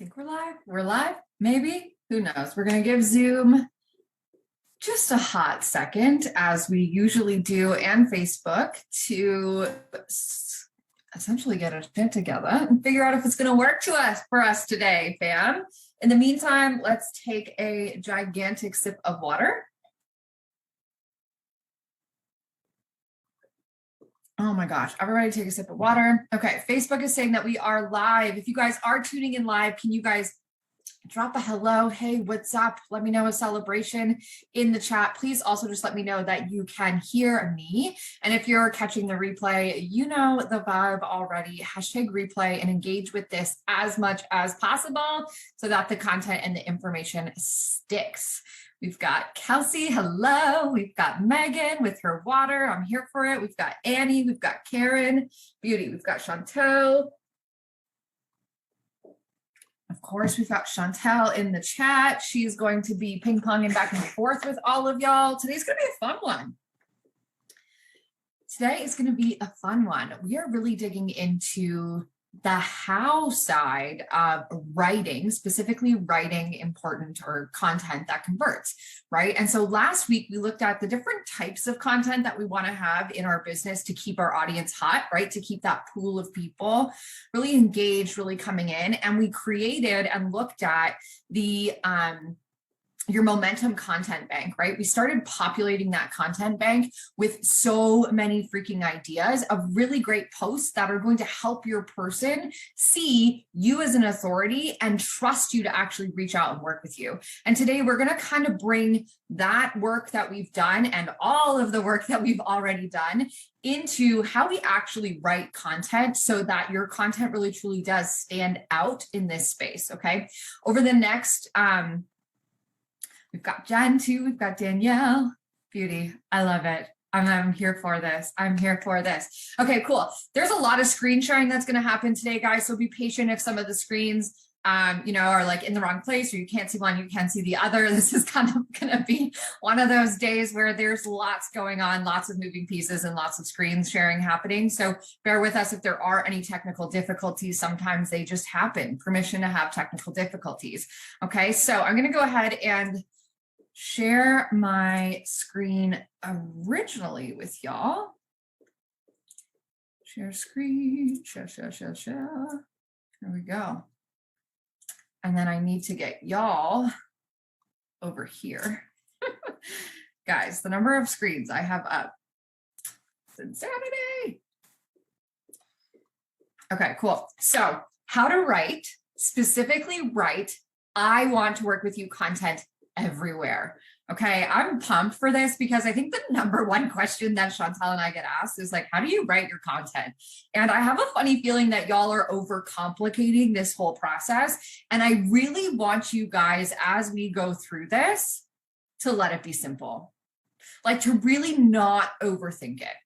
think we're live. We're live, maybe. Who knows? We're going to give Zoom just a hot second, as we usually do, and Facebook, to essentially get our shit together and figure out if it's going to work for us today, fam. In the meantime, let's take a gigantic sip of water. Oh my gosh, everybody take a sip of water. Okay, Facebook is saying that we are live. If you guys are tuning in live, can you guys drop a hello? Hey, what's up? Let me know a celebration in the chat. Please also just let me know that you can hear me. And if you're catching the replay, you know the vibe already. Hashtag replay and engage with this as much as possible so that the content and the information sticks. We've got Kelsey, hello. We've got Megan with her water. I'm here for it. We've got Annie. We've got Karen, beauty. We've got Chantel. Of course, we've got Chantel in the chat. She's going to be ping-ponging back and forth with all of y'all. Today's going to be a fun one. Today is going to be a fun one. We are really digging into the how side of writing, specifically writing important or content that converts, right? And so last week we looked at the different types of content that we want to have in our business to keep our audience hot, right? To keep that pool of people really engaged, really coming in. And we created and looked at the your momentum content bank, right? We started populating that content bank with so many freaking ideas of really great posts that are going to help your person see you as an authority and trust you to actually reach out and work with you. And today we're going to kind of bring that work that we've done and all of the work that we've already done into how we actually write content so that your content really truly does stand out in this space, okay? Over the next, we've got Jen too. We've got Danielle. Beauty. I love it. I'm here for this. I'm here for this. Okay, cool. There's a lot of screen sharing that's going to happen today, guys. So be patient if some of the screens, are like in the wrong place, or you can't see one, you can't see the other. This is kind of going to be one of those days where there's lots going on, lots of moving pieces and lots of screens sharing happening. So bear with us if there are any technical difficulties. Sometimes they just happen. Permission to have technical difficulties. Okay, so I'm going to go ahead and share my screen originally with y'all. Share screen, share. Here we go. And then I need to get y'all over here. Guys, the number of screens I have up. It's insanity. Okay, cool. So how to write, specifically write, I want to work with you content everywhere. Okay, I'm pumped for this because I think the number one question that Chantel and I get asked is like, how do you write your content? And I have a funny feeling that y'all are overcomplicating this whole process. And I really want you guys, as we go through this, to let it be simple. Like, to really not overthink it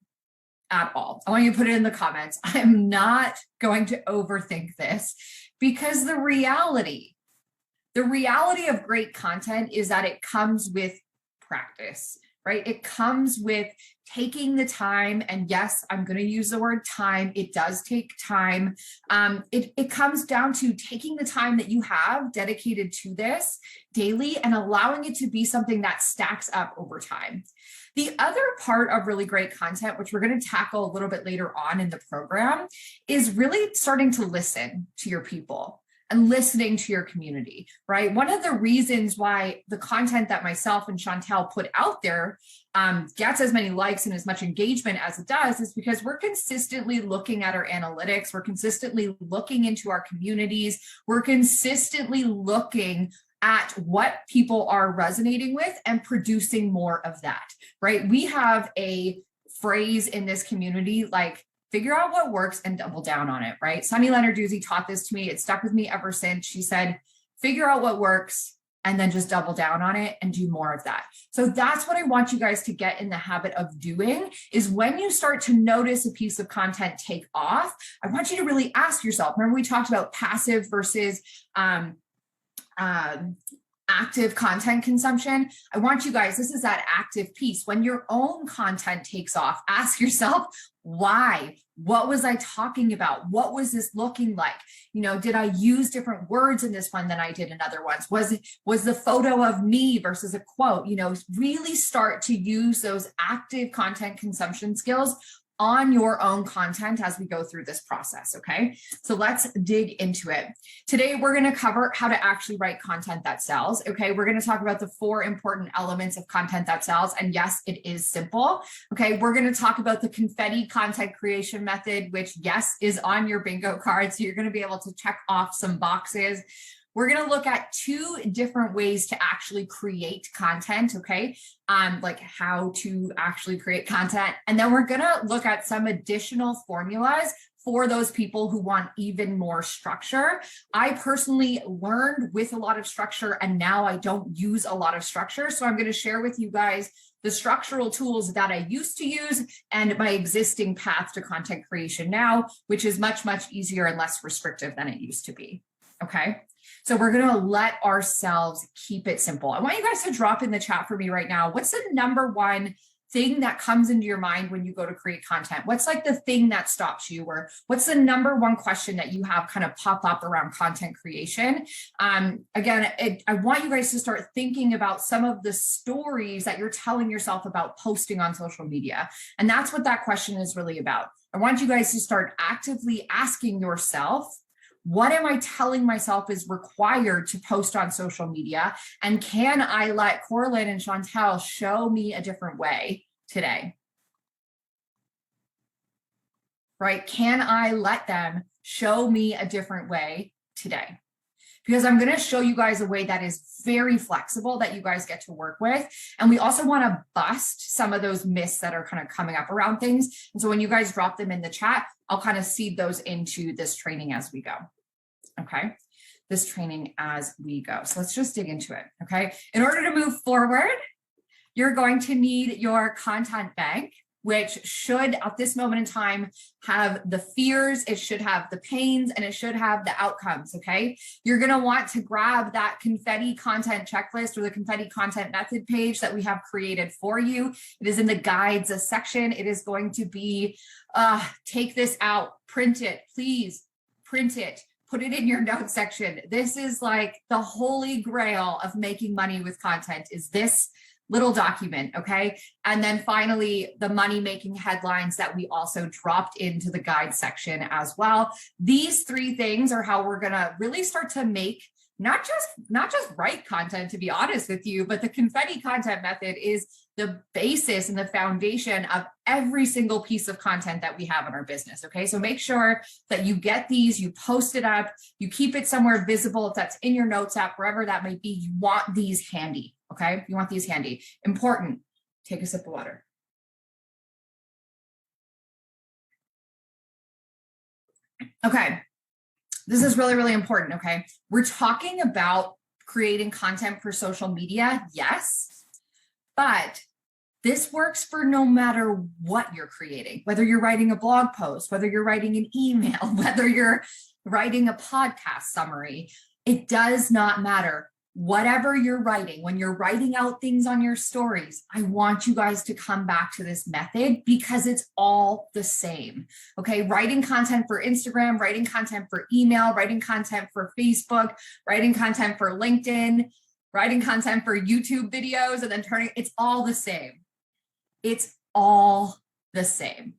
at all. I want you to put it in the comments. I'm not going to overthink this, because the reality of great content is that it comes with practice, right? It comes with taking the time. And yes, I'm going to use the word time. It does take time. It comes down to taking the time that you have dedicated to this daily and allowing it to be something that stacks up over time. The other part of really great content, which we're going to tackle a little bit later on in the program, is really starting to listen to your people and listening to your community, right? One of the reasons why the content that myself and Chantel put out there gets as many likes and as much engagement as it does is because we're consistently looking at our analytics. We're consistently looking into our communities. We're consistently looking at what people are resonating with and producing more of that, right? We have a phrase in this community like, figure out what works and double down on it, right? Sunny Lenarduzzi taught this to me. It stuck with me ever since. She said, figure out what works and then just double down on it and do more of that. So that's what I want you guys to get in the habit of doing, is when you start to notice a piece of content take off, I want you to really ask yourself, remember we talked about passive versus active content consumption. I want you guys, this is that active piece. When your own content takes off, ask yourself, why? What was I talking about? What was this looking like? You know, did I use different words in this one than I did in other ones? Was the photo of me versus a quote? You know, really start to use those active content consumption skills on your own content as we go through this process, okay? So let's dig into it. Today, we're gonna cover how to actually write content that sells, okay? We're gonna talk about the 4 important elements of content that sells, and yes, it is simple, okay? We're gonna talk about the confetti content creation method, which yes, is on your bingo card, so you're gonna be able to check off some boxes. We're going to look at 2 different ways to actually create content, okay? Like how to actually create content. And then we're going to look at some additional formulas for those people who want even more structure. I personally learned with a lot of structure, and now I don't use a lot of structure. So I'm going to share with you guys the structural tools that I used to use and my existing path to content creation now, which is much, much easier and less restrictive than it used to be, okay? So we're going to let ourselves keep it simple. I want you guys to drop in the chat for me right now. What's the number one thing that comes into your mind when you go to create content? What's like the thing that stops you? Or what's the number one question that you have kind of pop up around content creation? Again, I want you guys to start thinking about some of the stories that you're telling yourself about posting on social media. And that's what that question is really about. I want you guys to start actively asking yourself, what am I telling myself is required to post on social media? And can I let Corlin and Chantel show me a different way today? Right? Can I let them show me a different way today? Because I'm going to show you guys a way that is very flexible that you guys get to work with. And we also want to bust some of those myths that are kind of coming up around things. And so when you guys drop them in the chat, I'll kind of seed those into this training as we go. Okay, this training as we go. So let's just dig into it, okay? In order to move forward, you're going to need your content bank, which should, at this moment in time, have the fears, it should have the pains, and it should have the outcomes, okay? You're gonna want to grab that confetti content checklist or the confetti content method page that we have created for you. It is in the guides section. It is going to be, take this out, print it, please, print it. Put it in your notes section. This is like the holy grail of making money with content is this little document, okay? And then finally, the money-making headlines that we also dropped into the guide section as well. These 3 things are how we're gonna really start to make not just write content, to be honest with you, but the confetti content method is the basis and the foundation of every single piece of content that we have in our business, okay? So make sure that you get these, you post it up, you keep it somewhere visible, if that's in your notes app, wherever that may be, you want these handy, okay? You want these handy. Important, take a sip of water. Okay. This is really, really important, okay? We're talking about creating content for social media, yes, but this works for no matter what you're creating, whether you're writing a blog post, whether you're writing an email, whether you're writing a podcast summary, it does not matter. Whatever you're writing, when you're writing out things on your stories, I want you guys to come back to this method because it's all the same. Okay, writing content for Instagram, writing content for email, writing content for Facebook, writing content for LinkedIn, writing content for YouTube videos, and then it's all the same. It's all the same.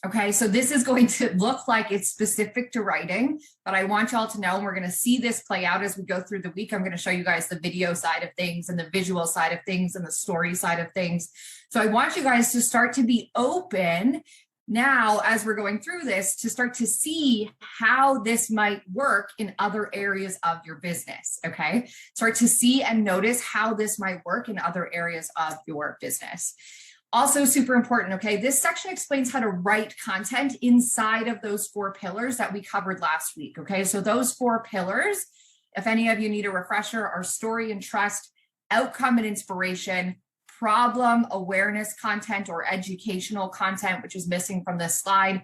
Okay, so this is going to look like it's specific to writing, but I want y'all to know, and we're going to see this play out as we go through the week. I'm going to show you guys the video side of things and the visual side of things and the story side of things. So I want you guys to start to be open now as we're going through this to start to see how this might work in other areas of your business, okay? Start to see and notice how this might work in other areas of your business. Also super important, okay? This section explains how to write content inside of those 4 pillars that we covered last week, okay? So those 4 pillars, if any of you need a refresher, are story and trust, outcome and inspiration, problem awareness content or educational content, which is missing from this slide,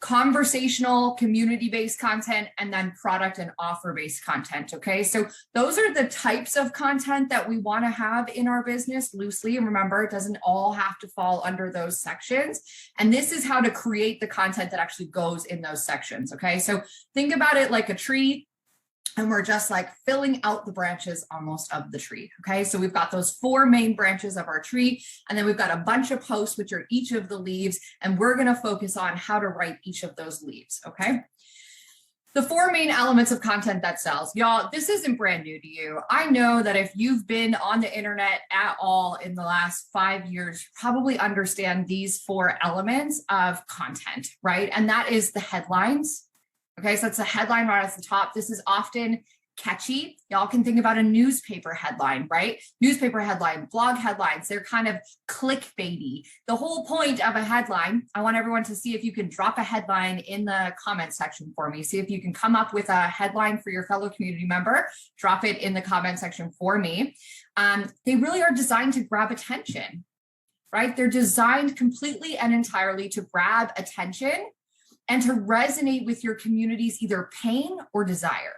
conversational, community-based content, and then product and offer-based content, okay? So those are the types of content that we wanna have in our business loosely, and remember, it doesn't all have to fall under those sections. And this is how to create the content that actually goes in those sections, okay? So think about it like a tree, and we're just like filling out the branches almost of the tree, okay? So we've got those 4 main branches of our tree, and then we've got a bunch of posts, which are each of the leaves, and we're gonna focus on how to write each of those leaves, okay? The 4 main elements of content that sells. Y'all, this isn't brand new to you. I know that if you've been on the internet at all in the last 5 years, you probably understand these 4 elements of content, right? And that is the headlines. Okay, so that's the headline right at the top. This is often catchy. Y'all can think about a newspaper headline, right? Newspaper headline, blog headlines, they're kind of clickbaity. The whole point of a headline, I want everyone to see if you can drop a headline in the comment section for me. See if you can come up with a headline for your fellow community member, drop it in the comment section for me. They really are designed to grab attention, right? They're designed completely and entirely to grab attention and to resonate with your community's either pain or desire,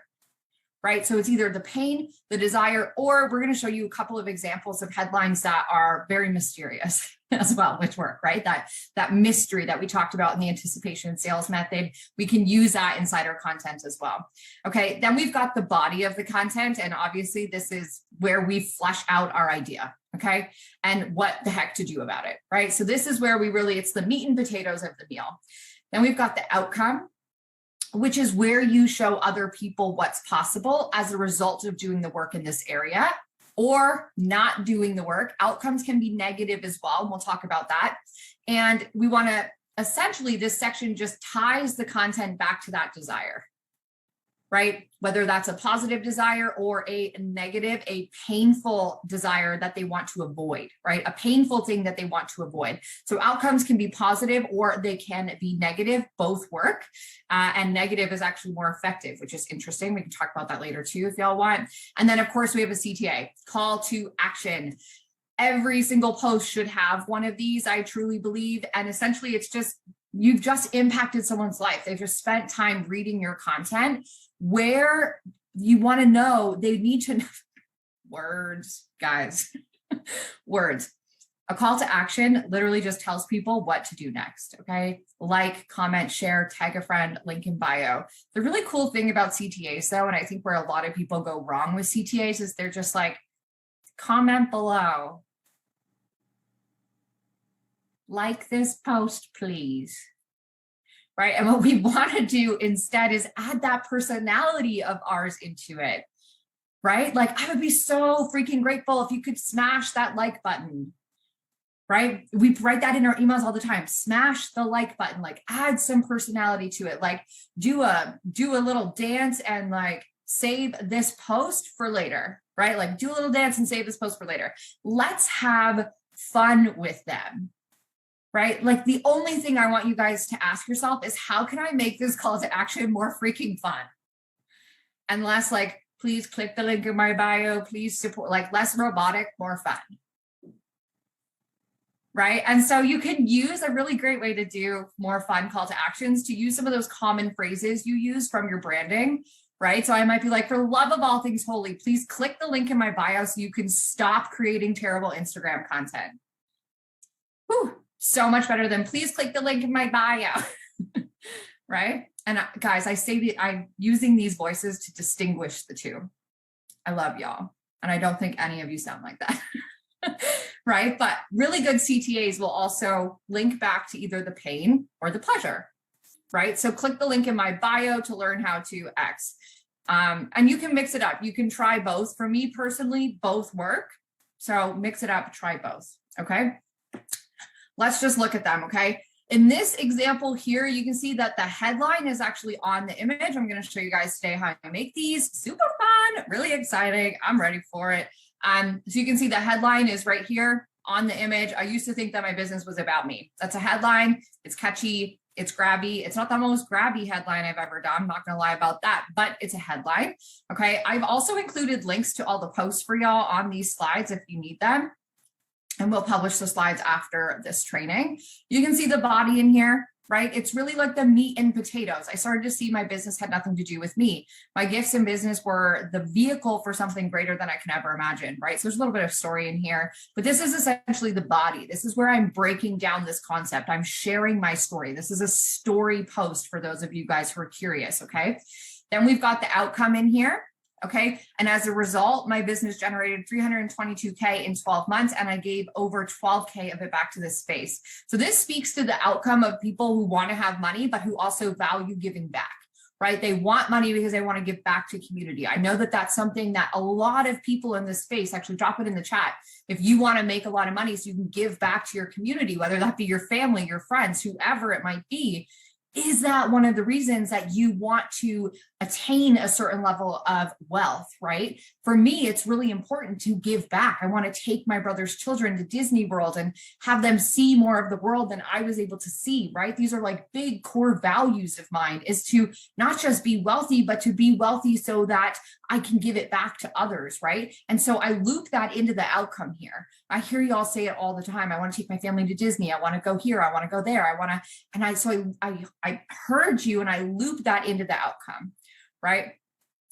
right? So it's either the pain, the desire, or we're going to show you a couple of examples of headlines that are very mysterious as well, which work, right? That mystery that we talked about in the anticipation sales method, we can use that inside our content as well. Okay, then we've got the body of the content, and obviously this is where we flesh out our idea, okay? And what the heck to do about it, right? So this is where we really, it's the meat and potatoes of the meal. Then we've got the outcome, which is where you show other people what's possible as a result of doing the work in this area or not doing the work. Outcomes can be negative as well, and we'll talk about that. And we want to, essentially, this section just ties the content back to that desire, right? Whether that's a positive desire or a negative, a painful desire that they want to avoid, right? A painful thing that they want to avoid. So outcomes can be positive or they can be negative, both work. And negative is actually more effective, which is interesting. We can talk about that later too, if y'all want. And then of course we have a CTA, call to action. Every single post should have one of these, I truly believe. And essentially it's just, you've just impacted someone's life. They've just spent time reading your content where you want to know, they need to know words, guys, words. A call to action literally just tells people what to do next, okay? Like, comment, share, tag a friend, link in bio. The really cool thing about CTAs though, and I think where a lot of people go wrong with CTAs is they're just like, comment below. Like this post, please. Right? And what we want to do instead is add that personality of ours into it, right? Like, I would be so freaking grateful if you could smash that like button, right? We write that in our emails all the time. Smash the like button, like add some personality to it, like do a little dance and like save this post for later, right? Like do a little dance and save this post for later. Let's have fun with them. Right? Like the only thing I want you guys to ask yourself is how can I make this call to action more freaking fun? And less like, please click the link in my bio, please support, like less robotic, more fun. Right? And so you can use a really great way to do more fun call to actions to use some of those common phrases you use from your branding, right? So I might be like, for love of all things holy, please click the link in my bio so you can stop creating terrible Instagram content. Whew. So much better than please click the link in my bio, right? And guys, I say that I'm using these voices to distinguish the two. I love y'all. And I don't think any of you sound like that, right? But really good CTAs will also link back to either the pain or the pleasure, right? So click the link in my bio to learn how to X. And you can mix it up. You can try both. For me personally, both work. So mix it up, try both, okay? Let's just look at them, okay? In this example here, you can see that the headline is actually on the image. I'm gonna show you guys today how I make these. Super fun, really exciting. I'm ready for it. So you can see the headline is right here on the image. I used to think that my business was about me. That's a headline, it's catchy, it's grabby. It's not the most grabby headline I've ever done, I'm not gonna lie about that, but it's a headline, okay? I've also included links to all the posts for y'all on these slides if you need them. And we'll publish the slides after this training. You can see the body in here. right? It's really like the meat and potatoes. I started to see my business had nothing to do with me. My gifts in business were the vehicle for something greater than I can ever imagine, right? So there's a little bit of story in here, but this is essentially the body. This is where I'm breaking down this concept. I'm sharing my story. This is a story post for those of you guys who are curious, okay? Then we've got the outcome in here. Okay. And as a result, my business generated 322K in 12 months, and I gave over 12K of it back to this space. So this speaks to the outcome of people who want to have money, but who also value giving back, right? They want money because they want to give back to community. I know that that's something that a lot of people in this space, actually drop it in the chat. If you want to make a lot of money so you can give back to your community, whether that be your family, your friends, whoever it might be, is that one of the reasons that you want to attain a certain level of wealth, right? For me, it's really important to give back. I want to take my brother's children to Disney World and have them see more of the world than I was able to see, right? These are like big core values of mine, is to not just be wealthy, but to be wealthy so that I can give it back to others, right? And so I loop that into the outcome here. I hear y'all say it all the time. I want to take my family to Disney. I want to go here. I want to go there. I want to, and so I heard you and I loop that into the outcome, right?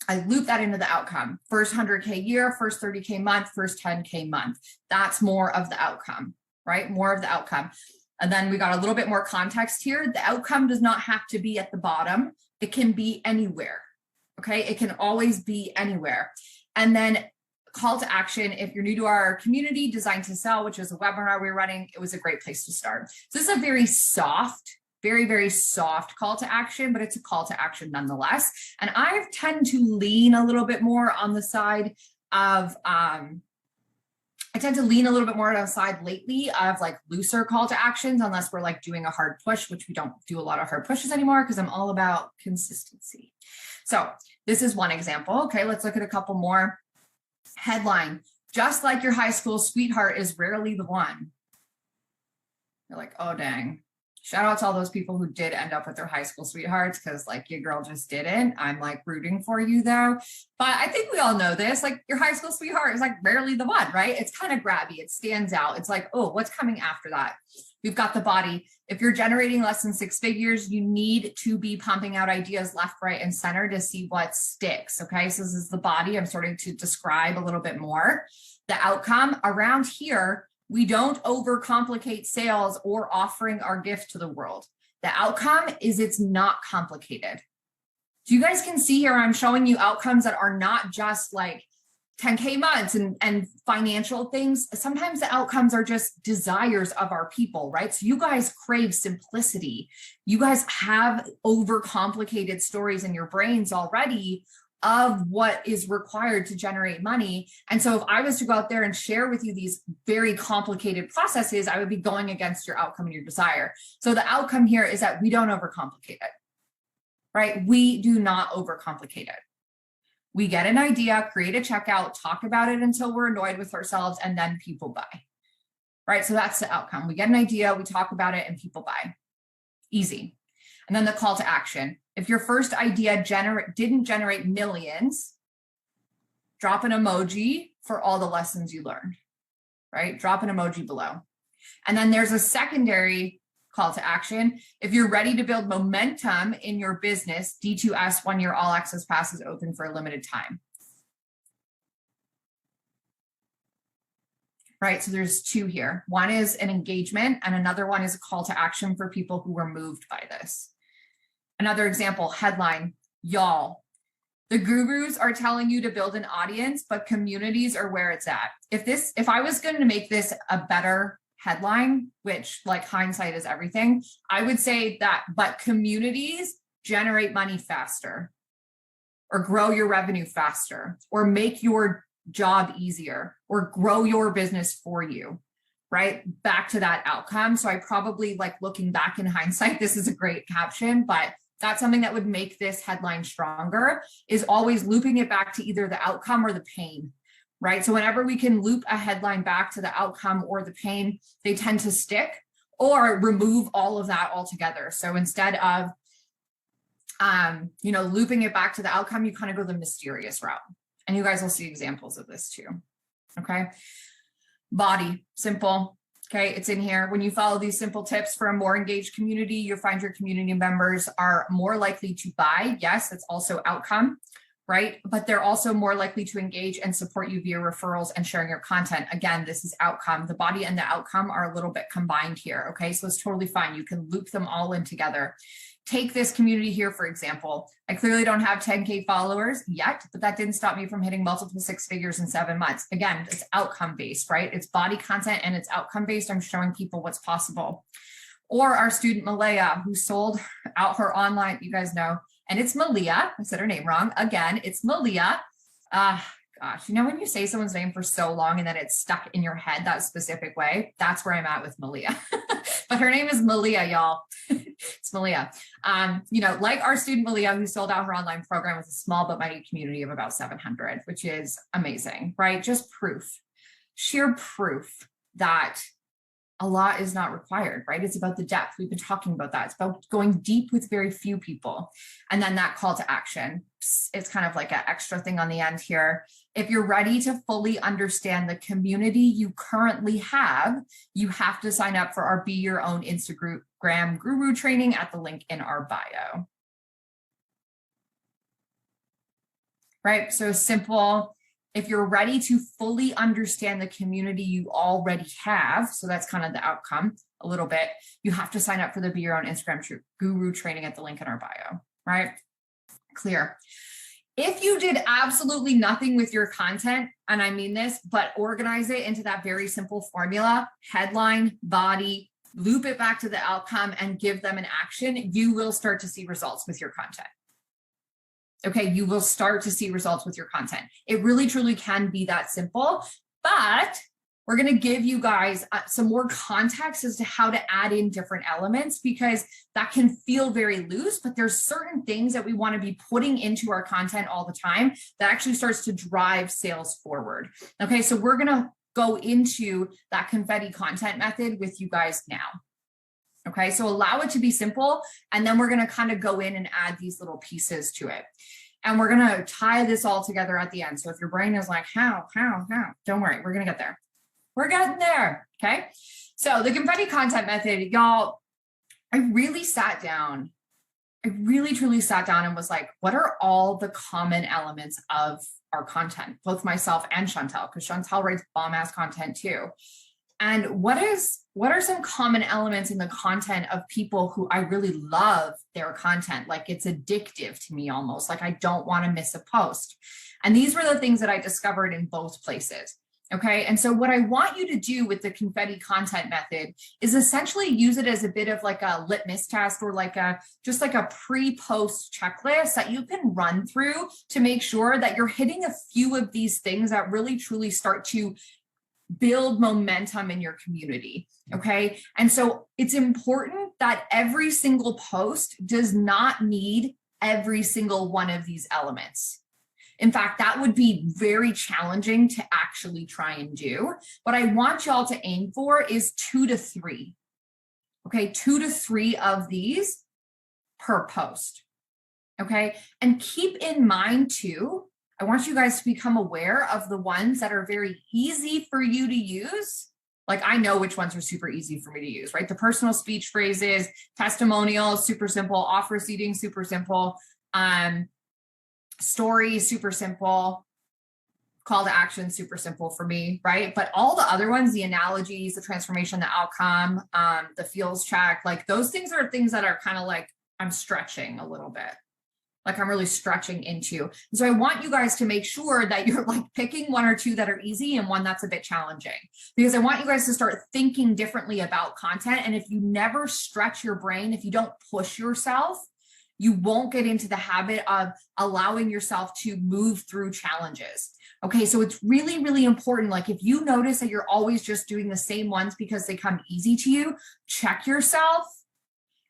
I loop that into the outcome. First 100K year, first 30K month, first 10K month. That's more of the outcome, right? More of the outcome. And then we got a little bit more context here. The outcome does not have to be at the bottom. It can be anywhere. Okay. It can always be anywhere. And then call to action. If you're new to our community, Design to Sell, which is a webinar we're running, it was a great place to start. So this is a very soft, very, very soft call to action, but it's a call to action nonetheless. And I tend to lean a little bit more on the side of, lately of like looser call to actions, unless we're like doing a hard push, which we don't do a lot of hard pushes anymore because I'm all about consistency. So this is one example. Okay, let's look at a couple more. Headline: just like your high school sweetheart is rarely the one. You're like, oh, dang. Shout out to all those people who did end up with their high school sweethearts, because like your girl just didn't. I'm like rooting for you though. But I think we all know this, like your high school sweetheart is like rarely the one, right? It's kind of grabby. It stands out. It's like, oh, what's coming after that? We've got the body. If you're generating less than 6 figures, you need to be pumping out ideas left, right, and center to see what sticks. Okay, so this is the body. I'm starting to describe a little bit more. The outcome around here, we don't overcomplicate sales or offering our gift to the world. The outcome is it's not complicated. So you guys can see here, I'm showing you outcomes that are not just like 10K months and financial things. Sometimes the outcomes are just desires of our people, right? So you guys crave simplicity. You guys have overcomplicated stories in your brains already of what is required to generate money. And so if I was to go out there and share with you these very complicated processes, I would be going against your outcome and your desire. So the outcome here is that we don't overcomplicate it, right? We do not overcomplicate it. We get an idea, create a checkout, talk about it until we're annoyed with ourselves, and then people buy, right? So that's the outcome. We get an idea, we talk about it, and people buy. Easy. And then the call to action. If your first idea didn't generate millions, drop an emoji for all the lessons you learned, right? Drop an emoji below. And then there's a secondary call to action. If you're ready to build momentum in your business, D2S 1-year all access pass is open for a limited time. Right, so there's 2 here. One is an engagement and another one is a call to action for people who were moved by this. Another example, headline: y'all, the gurus are telling you to build an audience, but communities are where it's at. If I was going to make this a better headline, which like hindsight is everything, I would say that, but communities generate money faster, or grow your revenue faster, or make your job easier, or grow your business for you, right? Back to that outcome. So I probably, like looking back in hindsight, this is a great caption, but that's something that would make this headline stronger, is always looping it back to either the outcome or the pain, right? So whenever we can loop a headline back to the outcome or the pain, they tend to stick, or remove all of that altogether. So instead of, looping it back to the outcome, you kind of go the mysterious route. And you guys will see examples of this too. Okay. Body, simple. Okay, it's in here. When you follow these simple tips for a more engaged community, you'll find your community members are more likely to buy. Yes, it's also outcome, right? But they're also more likely to engage and support you via referrals and sharing your content. Again, this is outcome. The body and the outcome are a little bit combined here. Okay, so it's totally fine. You can loop them all in together. Take this community here, for example. I clearly don't have 10K followers yet, but that didn't stop me from hitting multiple 6 figures in 7 months. Again, it's outcome based, right? It's body content and it's outcome based. I'm showing people what's possible. Or our student Malaya, who sold out her online, you guys know, and it's Malia. I said her name wrong. Again, it's Malia. Gosh, you know, when you say someone's name for so long and then it's stuck in your head that specific way, that's where I'm at with Malia. But her name is Malia, y'all. It's Malia. You know, like our student Malia, who sold out her online program with a small but mighty community of about 700, which is amazing, right? Just proof, sheer proof that a lot is not required, right? It's about the depth. We've been talking about that. It's about going deep with very few people. And then that call to action. It's kind of like an extra thing on the end here. If you're ready to fully understand the community you currently have, you have to sign up for our Be Your Own Instagram Guru training at the link in our bio. Right? So simple. If you're ready to fully understand the community you already have, so that's kind of the outcome a little bit, you have to sign up for the Be Your Own Instagram Guru training at the link in our bio, right? Clear. If you did absolutely nothing with your content, and I mean this, but organize it into that very simple formula, headline, body, loop it back to the outcome and give them an action, you will start to see results with your content. Okay, you will start to see results with your content. It really, truly can be that simple, but we're going to give you guys some more context as to how to add in different elements, because that can feel very loose, but there's certain things that we want to be putting into our content all the time that actually starts to drive sales forward. Okay, so we're going to go into that confetti content method with you guys now. Okay, so allow it to be simple, and then we're going to kind of go in and add these little pieces to it. And we're going to tie this all together at the end. So if your brain is like, how, don't worry, we're going to get there. We're getting there, okay? So the confetti content method, y'all, I really sat down. I really, truly sat down and was like, what are all the common elements of our content? Both myself and Chantel, because Chantel writes bomb-ass content too. And what are some common elements in the content of people who I really love their content? Like it's addictive to me almost, like I don't want to miss a post. And these were the things that I discovered in both places. Okay. And so what I want you to do with the confetti content method is essentially use it as a bit of like a litmus test, or like just like a pre-post checklist that you can run through to make sure that you're hitting a few of these things that really truly start to build momentum in your community. Okay. And so it's important that every single post does not need every single one of these elements. In fact, that would be very challenging to actually try and do. What I want y'all to aim for is 2 to 3. Okay, 2 to 3 of these per post. Okay, and keep in mind too, I want you guys to become aware of the ones that are very easy for you to use. Like I know which ones are super easy for me to use, right? The personal speech phrases, testimonials, super simple, offer seating, super simple, stories, super simple, call to action, super simple for me, right? But all the other ones, the analogies, the transformation, the outcome, the feels check, like those things are things that are kind of like, I'm stretching a little bit. Like I'm really stretching into. And so I want you guys to make sure that you're like picking 1 or 2 that are easy and one that's a bit challenging, because I want you guys to start thinking differently about content. And if you never stretch your brain, if you don't push yourself, you won't get into the habit of allowing yourself to move through challenges. Okay, so it's really, really important. Like if you notice that you're always just doing the same ones because they come easy to you, check yourself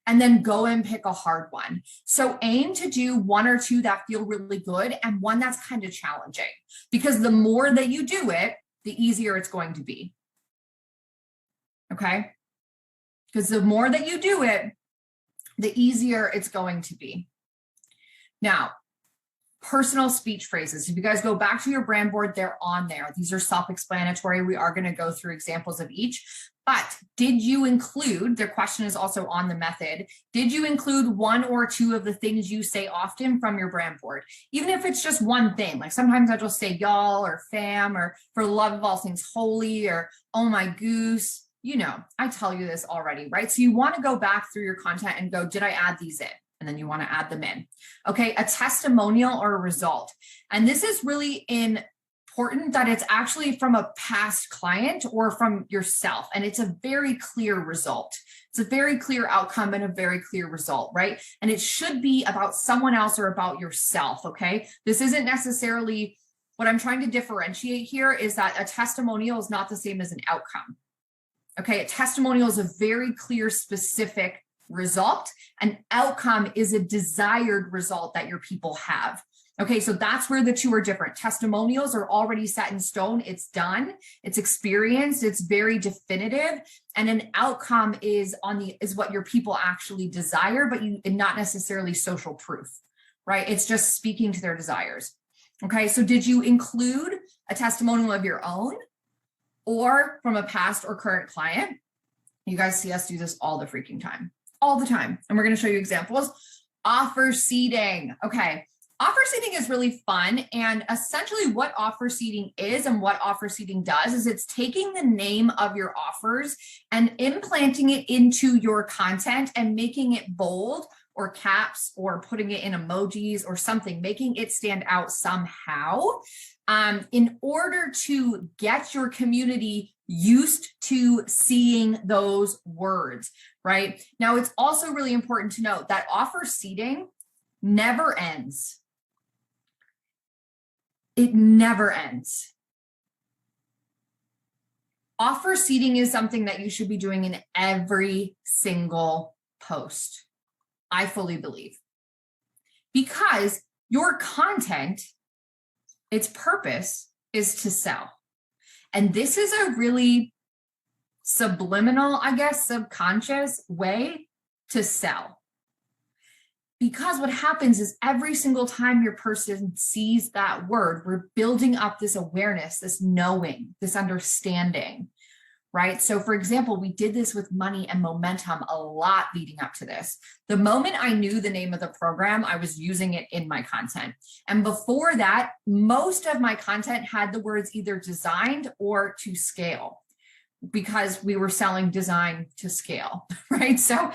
and then go and pick a hard one. So aim to do 1 or 2 that feel really good and one that's kind of challenging, because the more that you do it, the easier it's going to be. Okay? Because the more that you do it, the easier it's going to be. Now, personal speech phrases. If you guys go back to your brand board, they're on there. These are self-explanatory. We are going to go through examples of each, But did you include, their question is also on the method, did you include one or two of the things you say often from your brand board? Even if it's just one thing, like sometimes I just say y'all or fam or for the love of all things holy or oh my goose. You know, I tell you this already, right? So you want to go back through your content and go, did I add these in? And then you want to add them in. Okay, a testimonial or a result. And this is really important that it's actually from a past client or from yourself. And it's a very clear result. It's a very clear outcome and a very clear result, right? And it should be about someone else or about yourself, okay? This isn't necessarily, what I'm trying to differentiate here is that a testimonial is not the same as an outcome. Okay, a testimonial is a very clear, specific result. An outcome is a desired result that your people have. Okay, so that's where the two are different. Testimonials are already set in stone. It's done. It's experienced. It's very definitive. And an outcome is what your people actually desire, but not necessarily social proof, right? It's just speaking to their desires. Okay, so did you include a testimonial of your own or from a past or current client? You guys see us do this all the freaking time, all the time. And we're going to show you examples. Offer seeding. Okay. Offer seeding is really fun. And essentially what offer seeding is and what offer seeding does is it's taking the name of your offers and implanting it into your content and making it bold or caps or putting it in emojis or something, making it stand out somehow in order to get your community used to seeing those words, right? Now, it's also really important to note that offer seeding never ends. It never ends. Offer seeding is something that you should be doing in every single post. I fully believe. Because your content, its purpose is to sell. And this is a really subliminal, I guess, subconscious way to sell. Because what happens is every single time your person sees that word, we're building up this awareness, this knowing, this understanding, right? So for example, we did this with money and momentum a lot leading up to this. The moment I knew the name of the program, I was using it in my content. And before that, most of my content had the words either designed or to scale because we were selling design to scale, right? So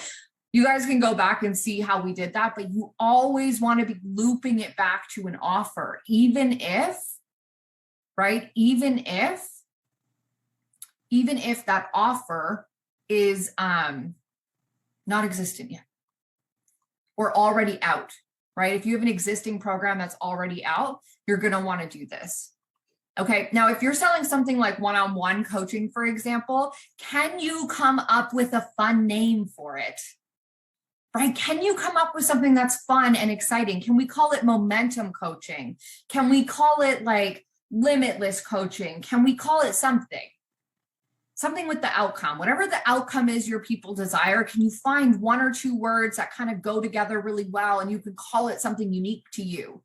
you guys can go back and see how we did that, but you always want to be looping it back to an offer, even if, right? Even if that offer is not existent yet or already out, right? If you have an existing program that's already out, you're going to want to do this. Okay, now if you're selling something like one-on-one coaching, for example, can you come up with a fun name for it? Right? Can you come up with something that's fun and exciting? Can we call it momentum coaching? Can we call it like limitless coaching? Can we call it something? Something with the outcome, whatever the outcome is your people desire, can you find one or two words that kind of go together really well and you can call it something unique to you,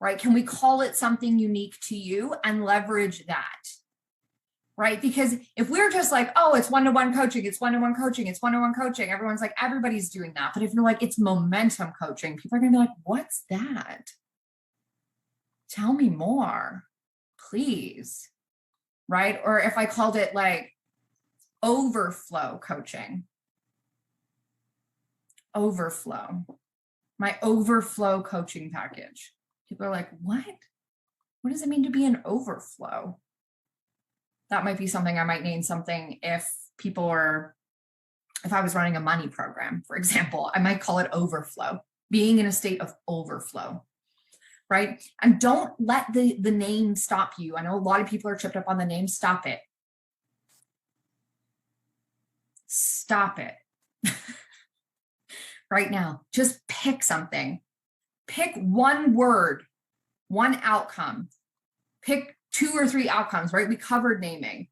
right? Can we call it something unique to you and leverage that? Right? Because if we're just like, oh, it's one-to-one coaching, it's one-to-one coaching, it's one-to-one coaching, everyone's like, everybody's doing that. But if you're like, it's momentum coaching, people are going to be like, what's that? Tell me more, please. Right? Or if I called it like overflow coaching, overflow, my overflow coaching package. People are like, what? What does it mean to be an overflow? That might be something I might name something if I was running a money program, for example, I might call it overflow, being in a state of overflow, right? And don't let the name stop you. I know a lot of people are tripped up on the name. Stop it. Stop it. Right now, just pick something. Pick one word, one outcome. Pick 2 or 3 outcomes, right? We covered naming.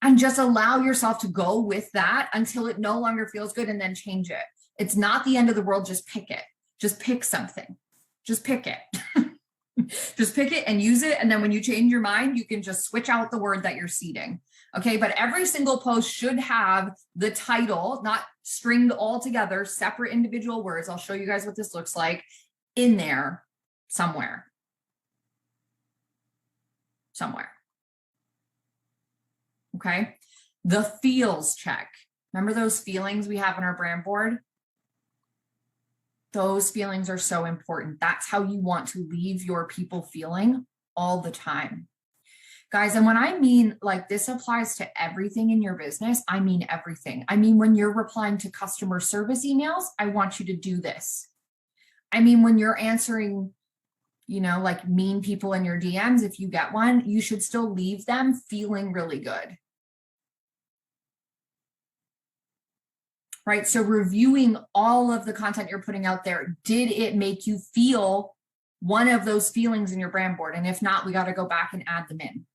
And just allow yourself to go with that until it no longer feels good and then change it. It's not the end of the world. Just pick it. Just pick something. Just pick it. Just pick it and use it. And then when you change your mind, you can just switch out the word that you're seeding. Okay. But every single post should have the title, not stringed all together, separate individual words. I'll show you guys what this looks like in there somewhere. Okay. The feels check. Remember those feelings we have on our brand board? Those feelings are so important. That's how you want to leave your people feeling all the time. Guys, and when I mean like this applies to everything in your business, I mean everything. I mean, when you're replying to customer service emails, I want you to do this. I mean, when you're answering, like mean people in your DMs, if you get one, you should still leave them feeling really good. Right? So reviewing all of the content you're putting out there, did it make you feel one of those feelings in your brand board? And if not, we got to go back and add them in.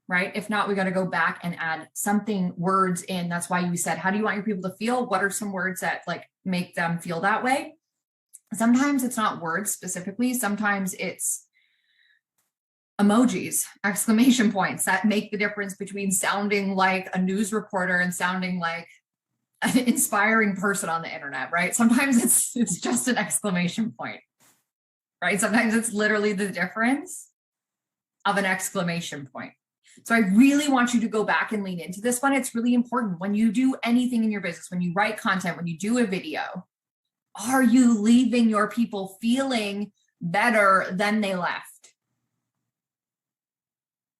Right? If not, we got to go back and add words in. That's why you said, how do you want your people to feel? What are some words that like make them feel that way? Sometimes it's not words specifically. Sometimes it's emojis, exclamation points that make the difference between sounding like a news reporter and sounding like an inspiring person on the internet, right? Sometimes it's just an exclamation point, right? Sometimes it's literally the difference of an exclamation point. So I really want you to go back and lean into this one. It's really important when you do anything in your business, when you write content, when you do a video, are you leaving your people feeling better than they left?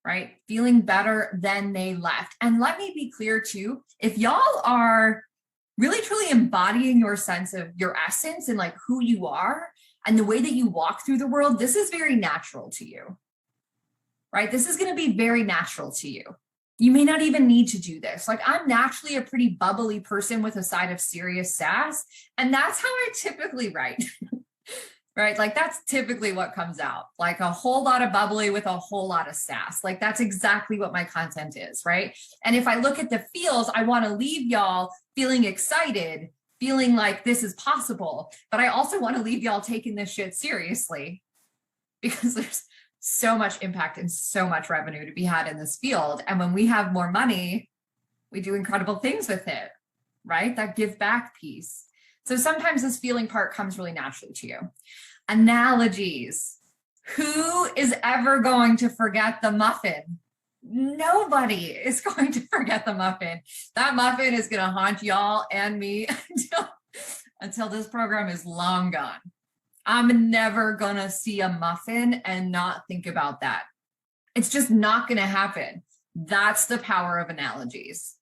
Right? Feeling better than they left. And let me be clear too, if y'all are really truly embodying your sense of your essence and like who you are and the way that you walk through the world, this is very natural to you, right? This is going to be very natural to you. You may not even need to do this. Like I'm naturally a pretty bubbly person with a side of serious sass. And that's how I typically write. Right? Like that's typically what comes out, like a whole lot of bubbly with a whole lot of sass. Like that's exactly what my content is, right? And if I look at the feels, I want to leave y'all feeling excited, feeling like this is possible. But I also want to leave y'all taking this shit seriously because there's so much impact and so much revenue to be had in this field. And when we have more money, we do incredible things with it, right? That give back piece. So sometimes this feeling part comes really naturally to you. Analogies. Who is ever going to forget the muffin? Nobody is going to forget the muffin. That muffin is going to haunt y'all and me until this program is long gone. I'm never going to see a muffin and not think about that. It's just not going to happen. That's the power of analogies.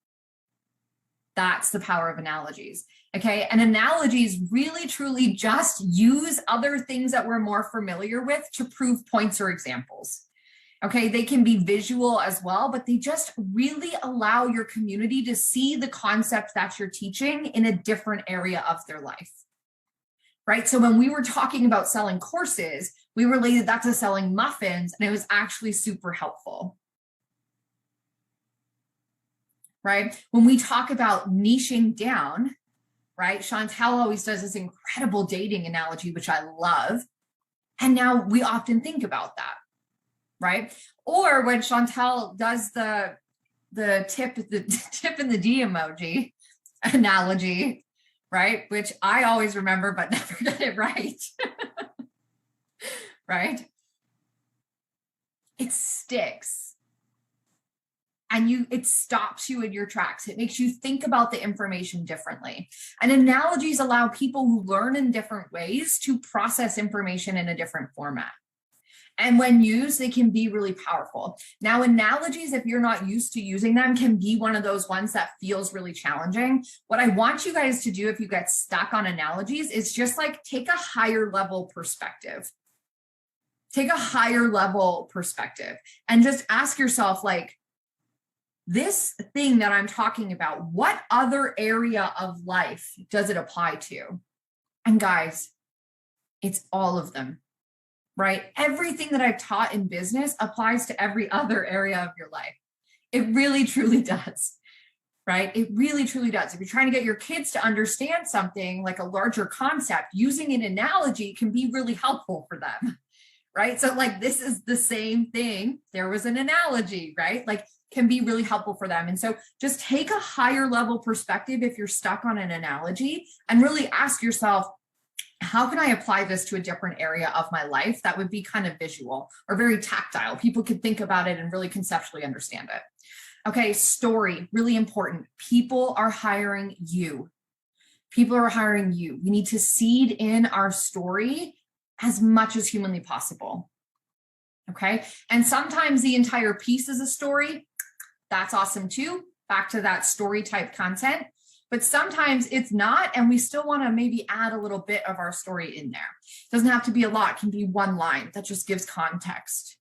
That's the power of analogies. Okay. And analogies really, truly just use other things that we're more familiar with to prove points or examples. Okay. They can be visual as well, but they just really allow your community to see the concept that you're teaching in a different area of their life. Right. So when we were talking about selling courses, we related that to selling muffins, and it was actually super helpful. Right. When we talk about niching down, right? Chantel always does this incredible dating analogy, which I love. And now we often think about that, right? Or when Chantel does the tip in the D emoji analogy, right? Which I always remember, but never get it right. Right? It sticks. And it stops you in your tracks. It makes you think about the information differently. And analogies allow people who learn in different ways to process information in a different format. And when used, they can be really powerful. Now, analogies, if you're not used to using them, can be one of those ones that feels really challenging. What I want you guys to do if you get stuck on analogies is just like take a higher level perspective. Take a higher level perspective and just ask yourself, like, this thing that I'm talking about, what other area of life does it apply to? And guys, it's all of them, right? Everything that I've taught in business applies to every other area of your life. It really, truly does, right? It really, truly does. If you're trying to get your kids to understand something like a larger concept, using an analogy can be really helpful for them, right? So like, this is the same thing. There was an analogy, right? Like, can be really helpful for them. And so just take a higher level perspective if you're stuck on an analogy and really ask yourself, how can I apply this to a different area of my life that would be kind of visual or very tactile? People could think about it and really conceptually understand it. Okay, story, really important. People are hiring you. People are hiring you. We need to seed in our story as much as humanly possible. Okay, and sometimes the entire piece is a story. That's awesome too. Back to that story type content. But sometimes it's not, and we still want to maybe add a little bit of our story in there. It doesn't have to be a lot. It can be one line that just gives context,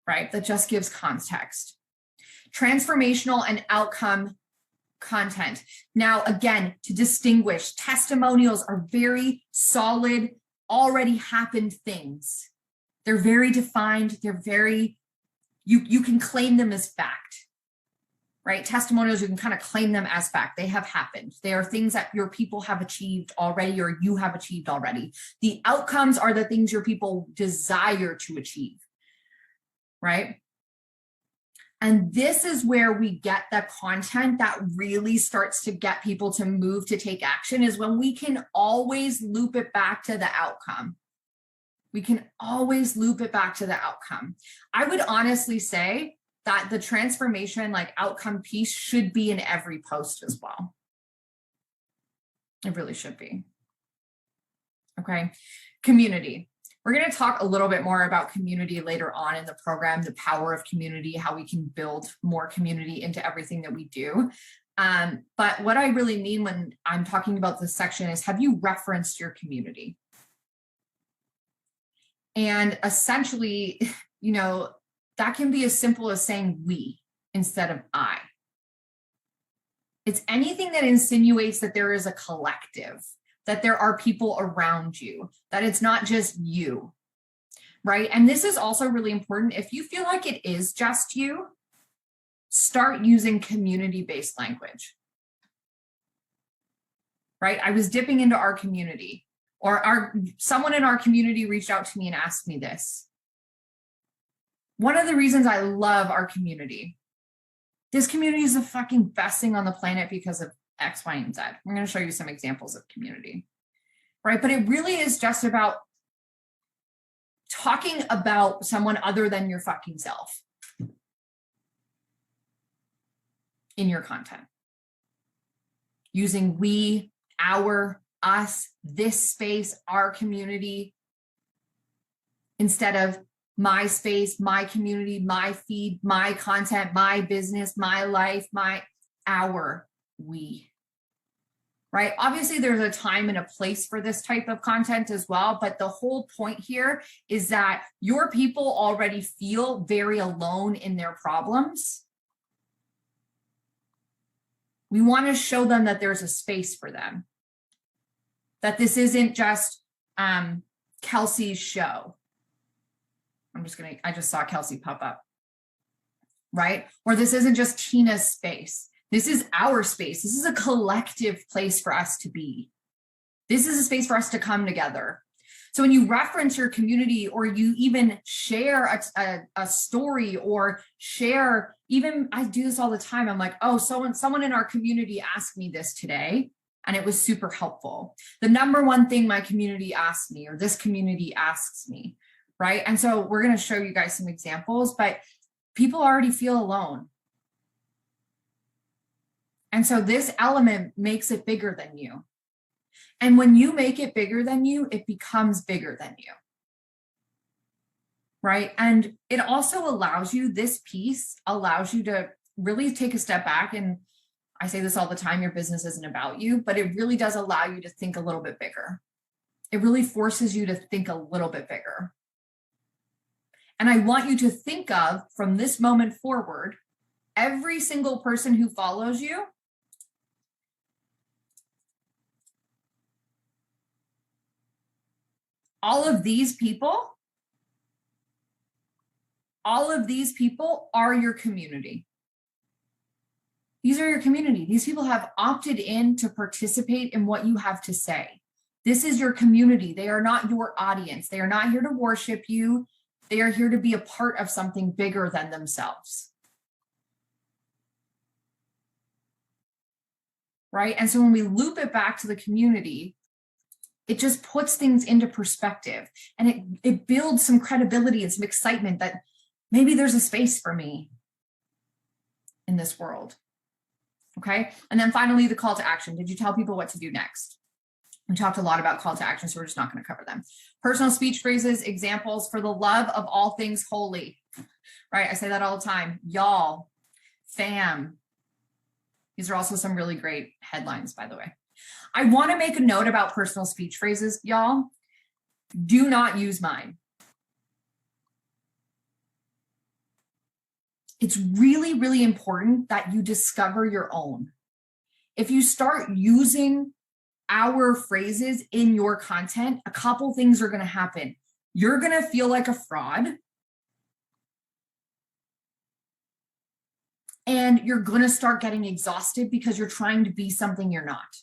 right? That just gives context. Transformational and outcome content. Now, again, to distinguish, testimonials are very solid, already happened things. They're very defined. They're very, you can claim them as fact, right? Testimonials, you can kind of claim them as fact. They have happened. They are things that your people have achieved already or you have achieved already. The outcomes are the things your people desire to achieve, right? And this is where we get the content that really starts to get people to move to take action, is when we can always loop it back to the outcome. We can always loop it back to the outcome. I would honestly say that the transformation, like outcome piece, should be in every post as well. It really should be. Okay, community. We're going to talk a little bit more about community later on in the program, the power of community, how we can build more community into everything that we do. But what I really mean when I'm talking about this section is, have you referenced your community? And essentially, you know, that can be as simple as saying we instead of I. It's anything that insinuates that there is a collective, that there are people around you, that it's not just you, right? And this is also really important. If you feel like it is just you, start using community-based language, right? I was dipping into our community, or someone in our community reached out to me and asked me this. One of the reasons I love our community, this community is the fucking best thing on the planet because of X, Y, and Z. I'm going to show you some examples of community, right? But it really is just about talking about someone other than your fucking self in your content. Using we, our, us, this space, our community, instead of my space, my community, my feed, my content, my business, my life, our, we, right? Obviously, there's a time and a place for this type of content as well, but the whole point here is that your people already feel very alone in their problems. We want to show them that there's a space for them, that this isn't just Kelsey's show. I just saw Kelsey pop up, right? Or this isn't just Tina's space. This is our space. This is a collective place for us to be. This is a space for us to come together. So when you reference your community, or you even share a story, or share, even I do this all the time. I'm like, oh, someone in our community asked me this today, and it was super helpful. The number one thing my community asked me, or this community asks me, right? And so we're going to show you guys some examples, but people already feel alone. And so this element makes it bigger than you. And when you make it bigger than you, it becomes bigger than you, right? And it also allows you, this piece allows you to really take a step back. And I say this all the time, your business isn't about you, but it really does allow you to think a little bit bigger. It really forces you to think a little bit bigger. And I want you to think of, from this moment forward, every single person who follows you all of these people are your community. These are your community. These people have opted in to participate in what you have to say. This is your community. They are not your audience. They are not here to worship you. They are here to be a part of something bigger than themselves. Right? And so when we loop it back to the community, it just puts things into perspective, and it builds some credibility and some excitement that maybe there's a space for me in this world. Okay. And then finally, the call to action. Did you tell people what to do next? We talked a lot about call to action, so we're just not going to cover them. Personal speech phrases, examples: for the love of all things holy. Right? I say that all the time. Y'all, fam. These are also some really great headlines, by the way. I want to make a note about personal speech phrases, y'all. Do not use mine. It's really, really important that you discover your own. If you start using our phrases in your content, a couple things are going to happen. You're going to feel like a fraud. And you're going to start getting exhausted because you're trying to be something you're not.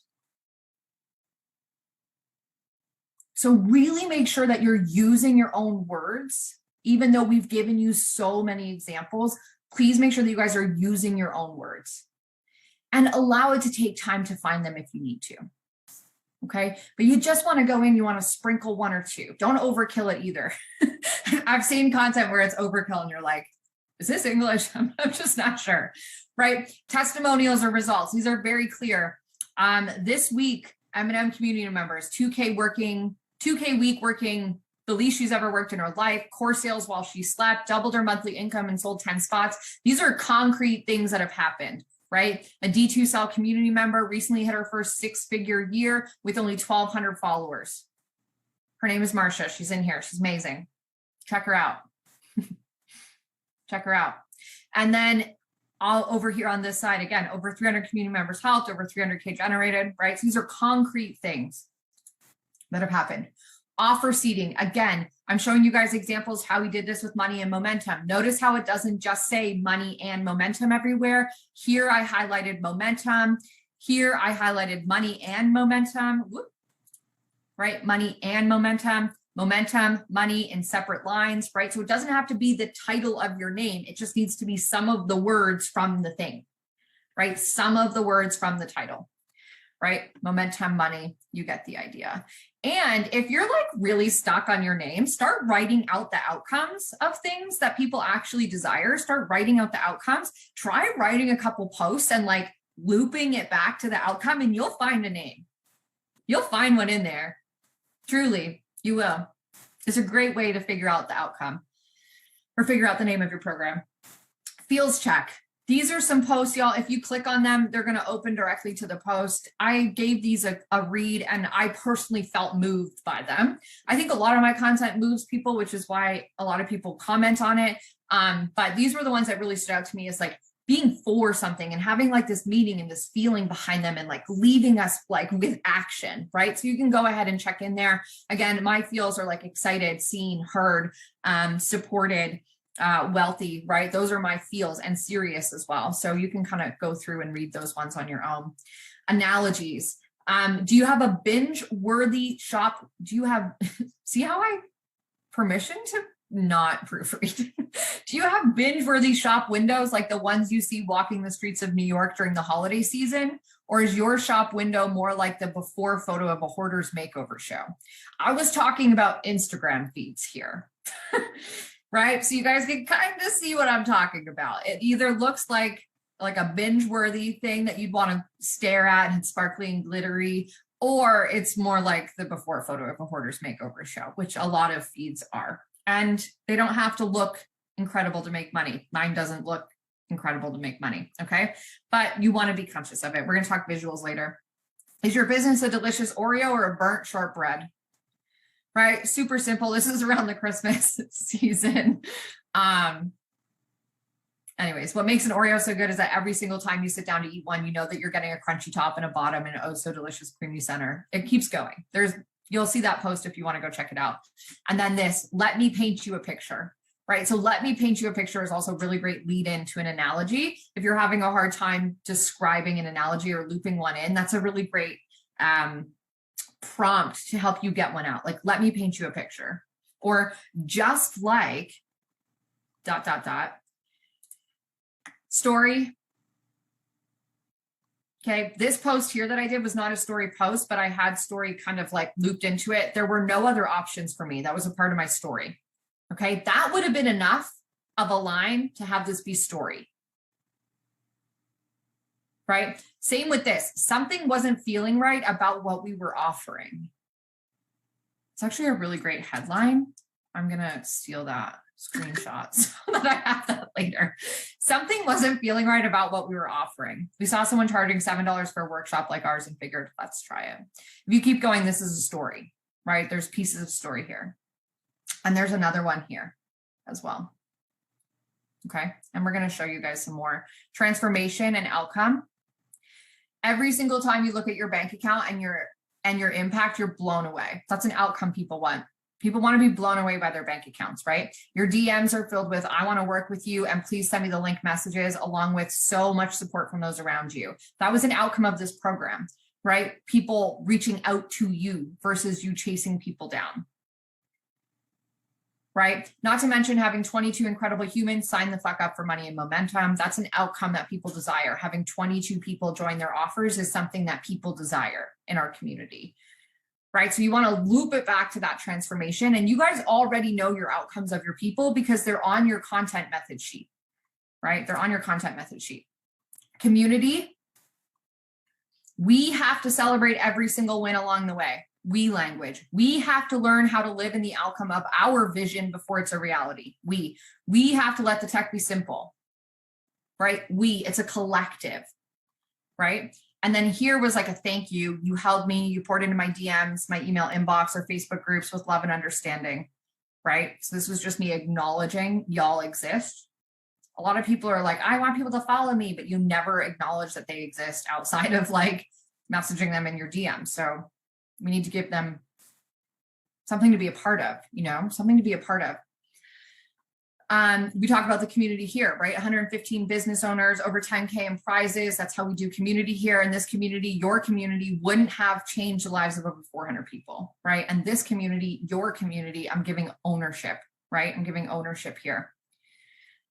So really make sure that you're using your own words. Even though we've given you so many examples, please make sure that you guys are using your own words, and allow it to take time to find them if you need to. Okay. But you just want to go in, you want to sprinkle one or two. Don't overkill it either. I've seen content where it's overkill and you're like, is this English? I'm just not sure. Right. Testimonials or results. These are very clear. This week, M&M community members, 2K week working the least she's ever worked in her life, core sales while she slept, doubled her monthly income and sold 10 spots. These are concrete things that have happened, right? A D2 Cell community member recently hit her first 6-figure year with only 1,200 followers. Her name is Marsha. She's in here. She's amazing. Check her out. Check her out. And then all over here on this side, again, over 300 community members helped, over 300K generated, right? So these are concrete things that have happened. Offer seeding. Again, I'm showing you guys examples how we did this with money and momentum. Notice how it doesn't just say money and momentum everywhere. Here I highlighted momentum. Here I highlighted money and momentum. Whoop. Right? Money and momentum. Momentum, money in separate lines, right? So it doesn't have to be the title of your name. It just needs to be some of the words from the thing, right? Some of the words from the title, right? Momentum, money, you get the idea. And if you're like really stuck on your name, start writing out the outcomes of things that people actually desire. Start writing out the outcomes. Try writing a couple posts and like looping it back to the outcome, and you'll find a name. You'll find one in there. Truly, you will. It's a great way to figure out the outcome or figure out the name of your program. Feels check. These are some posts, y'all. If you click on them, they're going to open directly to the post. I gave these a read, and I personally felt moved by them. I think a lot of my content moves people, which is why a lot of people comment on it. But these were the ones that really stood out to me as like being for something and having like this meaning and this feeling behind them, and like leaving us like with action, right? So you can go ahead and check in there. Again, my feels are like excited, seen, heard, supported, wealthy, right? Those are my feels, and serious as well. So you can kind of go through and read those ones on your own. Analogies. Do you have a binge worthy shop? Do you have, see how I permission to not proofread? Do you have binge worthy shop windows like the ones you see walking the streets of New York during the holiday season? Or is your shop window more like the before photo of a hoarder's makeover show? I was talking about Instagram feeds here. Right? So you guys can kind of see what I'm talking about. It either looks like a binge-worthy thing that you'd want to stare at and sparkly and glittery, or it's more like the before photo of a hoarder's makeover show, which a lot of feeds are. And they don't have to look incredible to make money. Mine doesn't look incredible to make money, okay? But you want to be conscious of it. We're going to talk visuals later. Is your business a delicious Oreo or a burnt shortbread? Right? Super simple. This is around the Christmas season. Anyways, what makes an Oreo so good is that every single time you sit down to eat one, you know that you're getting a crunchy top and a bottom and oh so delicious creamy center. It keeps going. You'll see that post if you want to go check it out. And then this, let me paint you a picture. right? So let me paint you a picture is also a really great lead into an analogy. If you're having a hard time describing an analogy or looping one in, that's a really great prompt to help you get one out. Like, let me paint you a picture. Or just like ... story. Okay, this post here that I did was not a story post, but I had story kind of like looped into it. There were no other options for me. That was a part of my story. Okay, that would have been enough of a line to have this be story. Right? Same with this. Something wasn't feeling right about what we were offering. It's actually a really great headline. I'm going to steal that screenshot so that I have that later. Something wasn't feeling right about what we were offering. We saw someone charging $7 for a workshop like ours and figured, let's try it. If you keep going, this is a story, right? There's pieces of story here. And there's another one here as well. Okay. And we're going to show you guys some more transformation and outcome. Every single time you look at your bank account and your impact, you're blown away. That's an outcome people want. People want to be blown away by their bank accounts, right? Your DMs are filled with, I want to work with you and please send me the link messages, along with so much support from those around you. That was an outcome of this program, right? People reaching out to you versus you chasing people down, right? Not to mention having 22 incredible humans sign the fuck up for money and momentum. That's an outcome that people desire. Having 22 people join their offers is something that people desire in our community. Right? So you want to loop it back to that transformation, and you guys already know your outcomes of your people because they're on your content method sheet, right? They're on your content method sheet. Community, we have to celebrate every single win along the way. We language. We have to learn how to live in the outcome of our vision before it's a reality. We have to let the tech be simple, right? It's a collective, right? And then here was like a thank you. You held me, you poured into my DMs, my email inbox, or Facebook groups with love and understanding, right? So this was just me acknowledging y'all exist. A lot of people are like, I want people to follow me, but you never acknowledge that they exist outside of like messaging them in your DM. So we need to give them something to be a part of, something to be a part of. We talk about the community here, right? 115 business owners, over 10K in prizes. That's how we do community here. And this community, your community, wouldn't have changed the lives of over 400 people, right? And this community, your community, I'm giving ownership, right? I'm giving ownership here.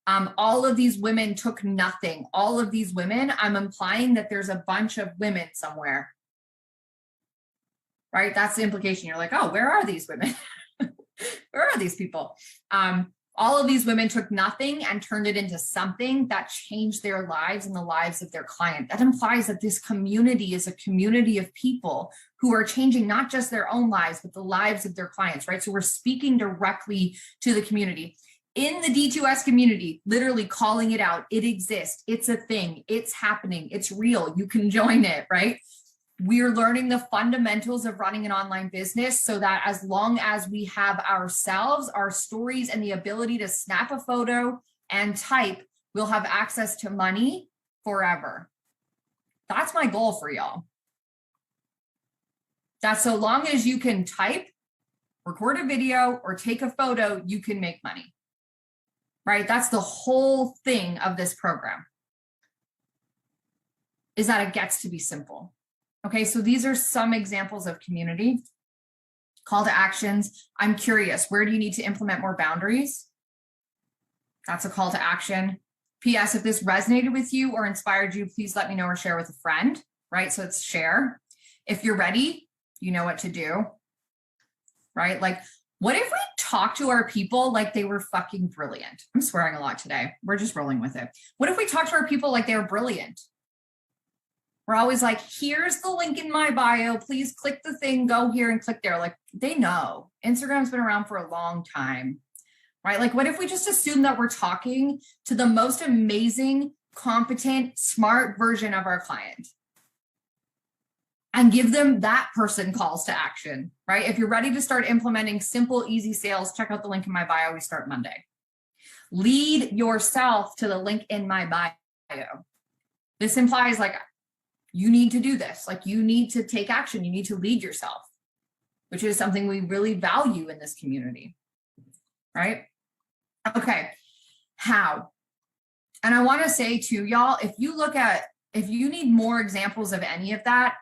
All of these women took nothing. All of these women, I'm implying that there's a bunch of women somewhere, right? That's the implication. You're like, oh, where are these women? Where are these people? All of these women took nothing and turned it into something that changed their lives and the lives of their client. That implies that this community is a community of people who are changing not just their own lives, but the lives of their clients, right? So we're speaking directly to the community. In the D2S community, literally calling it out. It exists. It's a thing. It's happening. It's real. You can join it, right? We're learning the fundamentals of running an online business so that as long as we have ourselves, our stories, and the ability to snap a photo and type, we'll have access to money forever. That's my goal for y'all. That's so long as you can type, record a video, or take a photo, you can make money, right? That's the whole thing of this program, is that it gets to be simple. Okay, so these are some examples of community. Call to actions. I'm curious, where do you need to implement more boundaries? That's a call to action. P.S. If this resonated with you or inspired you, please let me know or share with a friend, right? So it's share. If you're ready, you know what to do, right? Like, what if we talk to our people like they were fucking brilliant? I'm swearing a lot today. We're just rolling with it. What if we talk to our people like they were brilliant? We're always like, here's the link in my bio. Please click the thing, go here and click there. Like, they know. Instagram's been around for a long time, right? Like, what if we just assume that we're talking to the most amazing, competent, smart version of our client and give them that person calls to action, right? If you're ready to start implementing simple, easy sales, check out the link in my bio. We start Monday. Lead yourself to the link in my bio. This implies like, you need to do this. Like, you need to take action. You need to lead yourself, which is something we really value in this community, right? Okay, how? And I want to say to y'all, if you need more examples of any of that,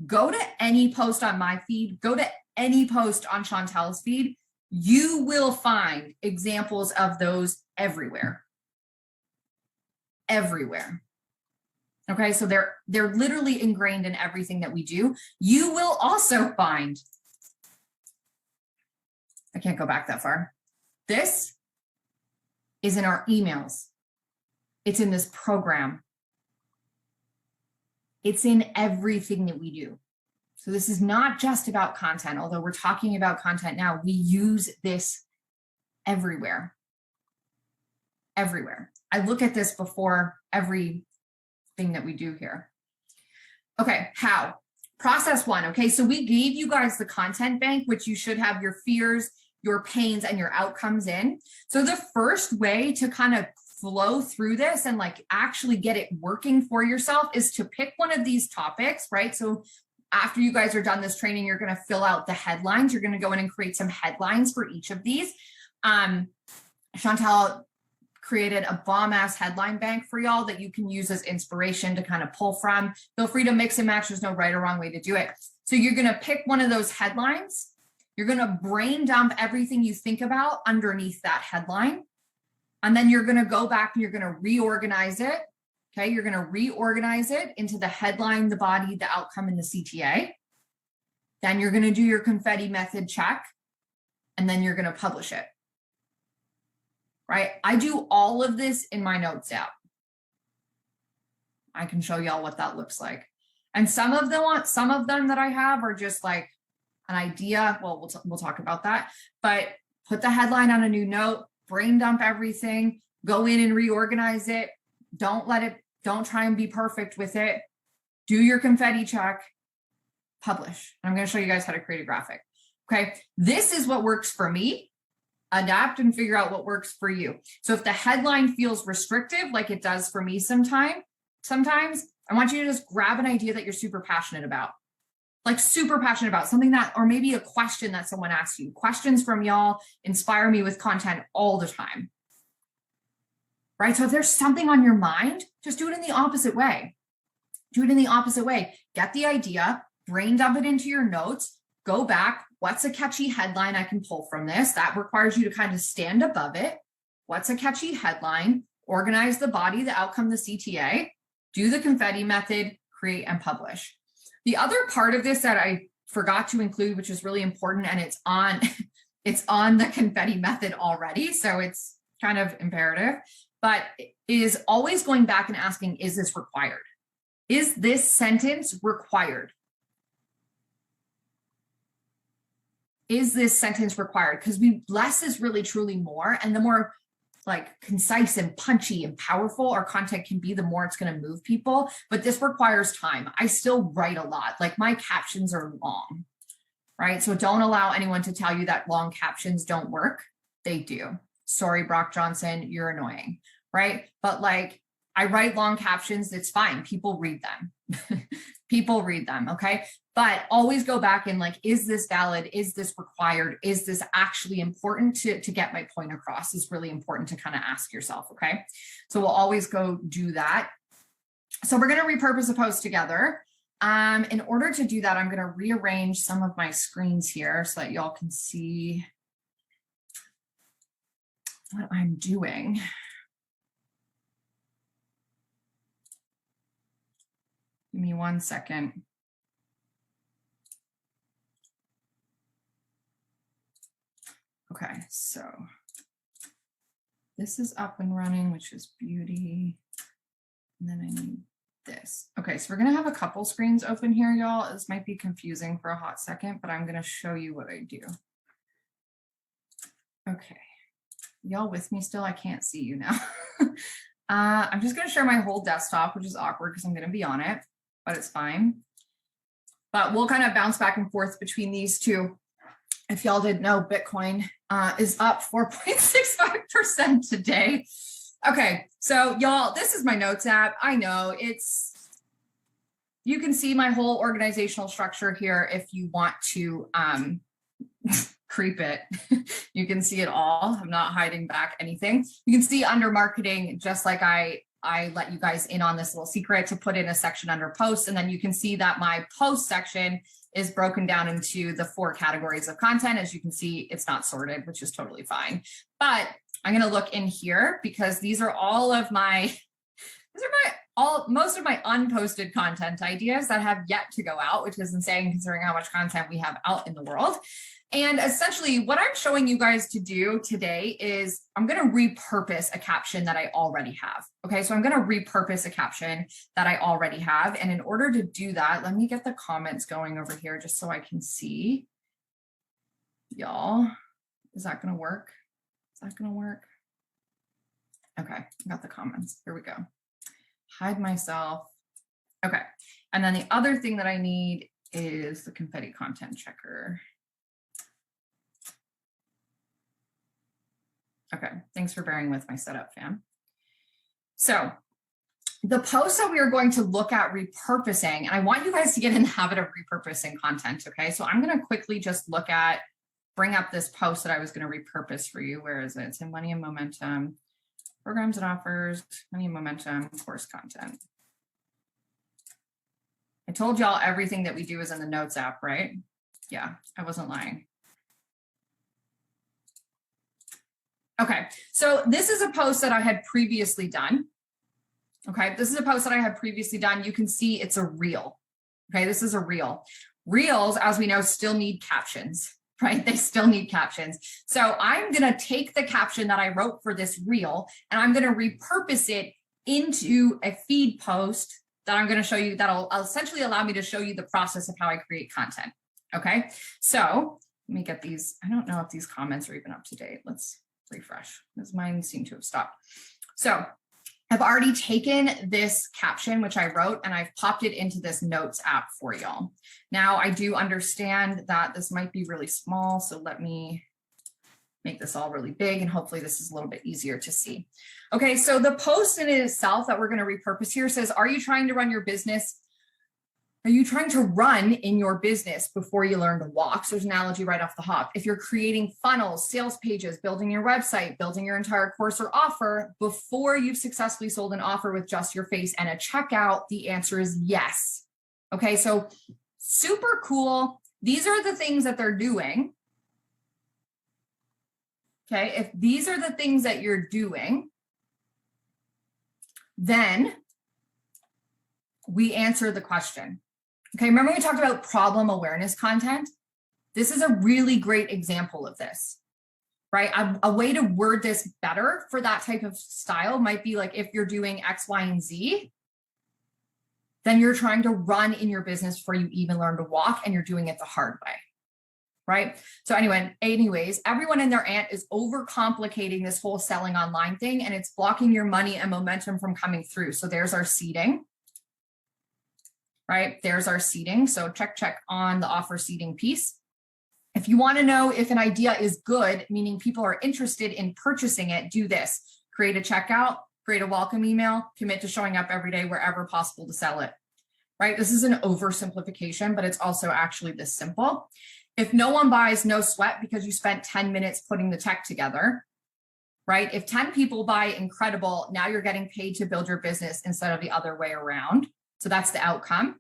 go to any post on my feed, go to any post on Chantel's feed. You will find examples of those everywhere. Everywhere. Okay, so they're literally ingrained in everything that we do. You will also find, I can't go back that far. This is in our emails. It's in this program. It's in everything that we do. So this is not just about content, although we're talking about content now. We use this everywhere. Everywhere. I look at this before everything that we do here. Okay, how? Process one. Okay, so we gave you guys the content bank, which you should have your fears, your pains, and your outcomes in. So the first way to kind of flow through this and like actually get it working for yourself is to pick one of these topics, right? So after you guys are done this training, you're going to fill out the headlines. You're going to go in and create some headlines for each of these. Chantel created a bomb ass headline bank for y'all that you can use as inspiration to kind of pull from. Feel free to mix and match. There's no right or wrong way to do it. So you're going to pick one of those headlines. You're going to brain dump everything you think about underneath that headline. And then you're going to go back and you're going to reorganize it. Okay, you're going to reorganize it into the headline, the body, the outcome, and the CTA. Then you're going to do your confetti method check, and then you're going to publish it. Right? I do all of this in my notes app. I can show y'all what that looks like. And some of them that I have are just like an idea. Well, we'll talk about that. But put the headline on a new note, brain dump everything, go in and reorganize it. Don't try and be perfect with it. Do your confetti check, publish. I'm going to show you guys how to create a graphic. Okay. This is what works for me. Adapt and figure out what works for you. So if the headline feels restrictive, like it does for me sometimes, I want you to just grab an idea that you're super passionate about. Like super passionate about something that, or maybe a question that someone asks you. Questions from y'all inspire me with content all the time. Right? So if there's something on your mind, just do it in the opposite way. Do it in the opposite way. Get the idea, brain dump it into your notes, go back. What's a catchy headline I can pull from this? That requires you to kind of stand above it. What's a catchy headline? Organize the body, the outcome, the CTA, do the confetti method, create and publish. The other part of this that I forgot to include, which is really important, and it's on the confetti method already, so it's kind of imperative, but is always going back and asking, is this required? Is this sentence required? Is this sentence required? Because less is really truly more, and the more like concise and punchy and powerful our content can be, the more it's going to move people. But this requires time. I still write a lot. Like my captions are long, right? So don't allow anyone to tell you that long captions don't work. They do. Sorry, Brock Johnson, you're annoying, right? But like I write long captions. It's fine. People read them. People read them. Okay. But always go back and like, is this valid? Is this required? Is this actually important to get my point across? Is really important to kind of ask yourself. Okay. So we'll always go do that. So we're going to repurpose a post together. In order to do that, I'm going to rearrange some of my screens here so that y'all can see what I'm doing. Give me 1 second. Okay, so this is up and running, which is beauty. And then I need this. Okay, so we're gonna have a couple screens open here, y'all. This might be confusing for a hot second, but I'm gonna show you what I do. Okay, y'all with me still? I can't see you now. I'm just gonna share my whole desktop, which is awkward because I'm gonna be on it, but it's fine. But we'll kind of bounce back and forth between these two. If y'all didn't know, Bitcoin is up 4.65% today. Okay, so y'all, this is my notes app. I know you can see my whole organizational structure here if you want to creep it. You can see it all. I'm not hiding back anything. You can see under marketing, just like I let you guys in on this little secret to put in a section under posts. And then you can see that my post section is broken down into the 4 categories of content. As you can see, it's not sorted, which is totally fine. But I'm going to look in here because these are all of my, most of my unposted content ideas that have yet to go out, which is insane considering how much content we have out in the world. And essentially what I'm showing you guys to do today is I'm going to repurpose a caption that I already have. Okay, so I'm going to repurpose a caption that I already have. And in order to do that, let me get the comments going over here just so I can see. Y'all, is that going to work? Is that going to work? Okay, I got the comments. Here we go. Hide myself. Okay, and then the other thing that I need is the confetti content checker. Okay, thanks for bearing with my setup, fam. So the post that we are going to look at repurposing, and I want you guys to get in the habit of repurposing content, okay? So I'm gonna quickly just bring up this post that I was gonna repurpose for you. Where is it? It's in Money and Momentum, Programs and Offers, Money and Momentum, Course Content. I told y'all everything that we do is in the Notes app, right? Yeah, I wasn't lying. Okay, so this is a post that I had previously done. Okay, this is a post that I had previously done. You can see it's a reel. Okay, this is a reel. Reels, as we know, still need captions, right? They still need captions. So I'm gonna take the caption that I wrote for this reel and I'm gonna repurpose it into a feed post that I'm gonna show you that'll essentially allow me to show you the process of how I create content. Okay, so let me get these. I don't know if these comments are even up to date. Let's refresh because mine seem to have stopped. So I've already taken this caption, which I wrote, and I've popped it into this Notes app for y'all. Now I do understand that this might be really small, so let me make this all really big and hopefully this is a little bit easier to see. Okay, so the post in itself that we're going to repurpose here says, are you trying to run your business? Are you trying to run in your business before you learn to walk? So there's an analogy right off the hop. If you're creating funnels, sales pages, building your website, building your entire course or offer before you've successfully sold an offer with just your face and a checkout, the answer is yes. Okay, so super cool. These are the things that they're doing. Okay, if these are the things that you're doing, then we answer the question. Okay, remember we talked about problem awareness content? This is a really great example of this, right? A way to word this better for that type of style might be like, if you're doing X, Y, and Z, then you're trying to run in your business before you even learn to walk and you're doing it the hard way, right? So anyways, everyone and their aunt is overcomplicating this whole selling online thing and it's blocking your money and momentum from coming through. So there's our seeding. Right? There's our seeding. So check on the offer seeding piece. If you want to know if an idea is good, meaning people are interested in purchasing it, do this. Create a checkout, create a welcome email, commit to showing up every day wherever possible to sell it. Right? This is an oversimplification, but it's also actually this simple. If no one buys, no sweat because you spent 10 minutes putting the tech together. Right? If 10 people buy, incredible. Now you're getting paid to build your business instead of the other way around. So that's the outcome.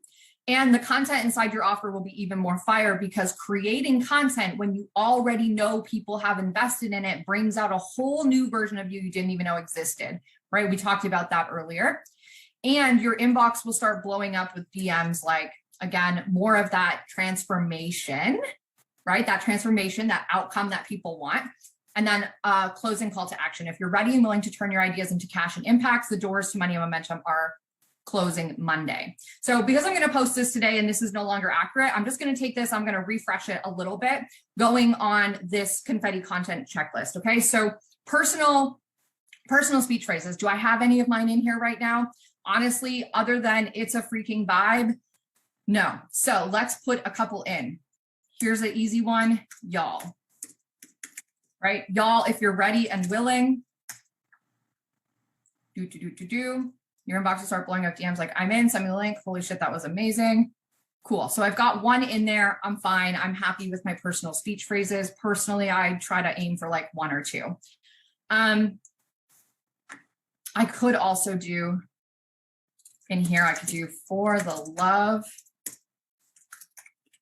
And the content inside your offer will be even more fire because creating content when you already know people have invested in it brings out a whole new version of you didn't even know existed, right? We talked about that earlier. And your inbox will start blowing up with DMs like, again, more of that transformation, right? That transformation, that outcome that people want. And then closing call to action. If you're ready and willing to turn your ideas into cash and impacts, the doors to money and momentum are closing Monday. So because I'm going to post this today and this is no longer accurate, I'm just going to take this, I'm going to refresh it a little bit going on this confetti content checklist. Okay. So personal speech phrases. Do I have any of mine in here right now? Honestly, other than it's a freaking vibe, no. So let's put a couple in. Here's an easy one, y'all. Right? Y'all, if you're ready and willing, your inbox will start blowing up DMs like, I'm in, send me the link. Holy shit, that was amazing. Cool. So I've got one in there. I'm fine. I'm happy with my personal speech phrases. Personally, I try to aim for like 1 or 2. I could also do in here, I could do for the love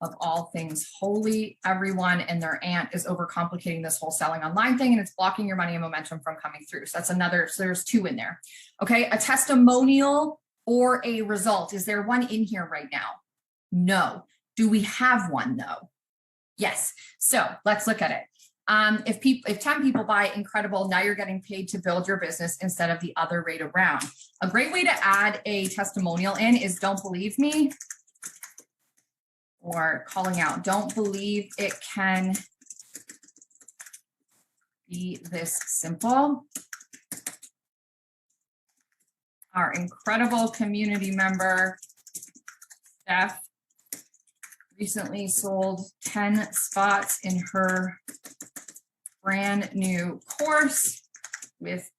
of all things holy, everyone and their aunt is overcomplicating this whole selling online thing and it's blocking your money and momentum from coming through. So that's another, so there's 2 in there. Okay, a testimonial or a result. Is there one in here right now? No. Do we have one though? Yes. So let's look at it. If 10 people buy, incredible, now you're getting paid to build your business instead of the other way around. A great way to add a testimonial in is don't believe me, or calling out, don't believe it can be this simple. Our incredible community member, Steph, recently sold 10 spots in her brand new course with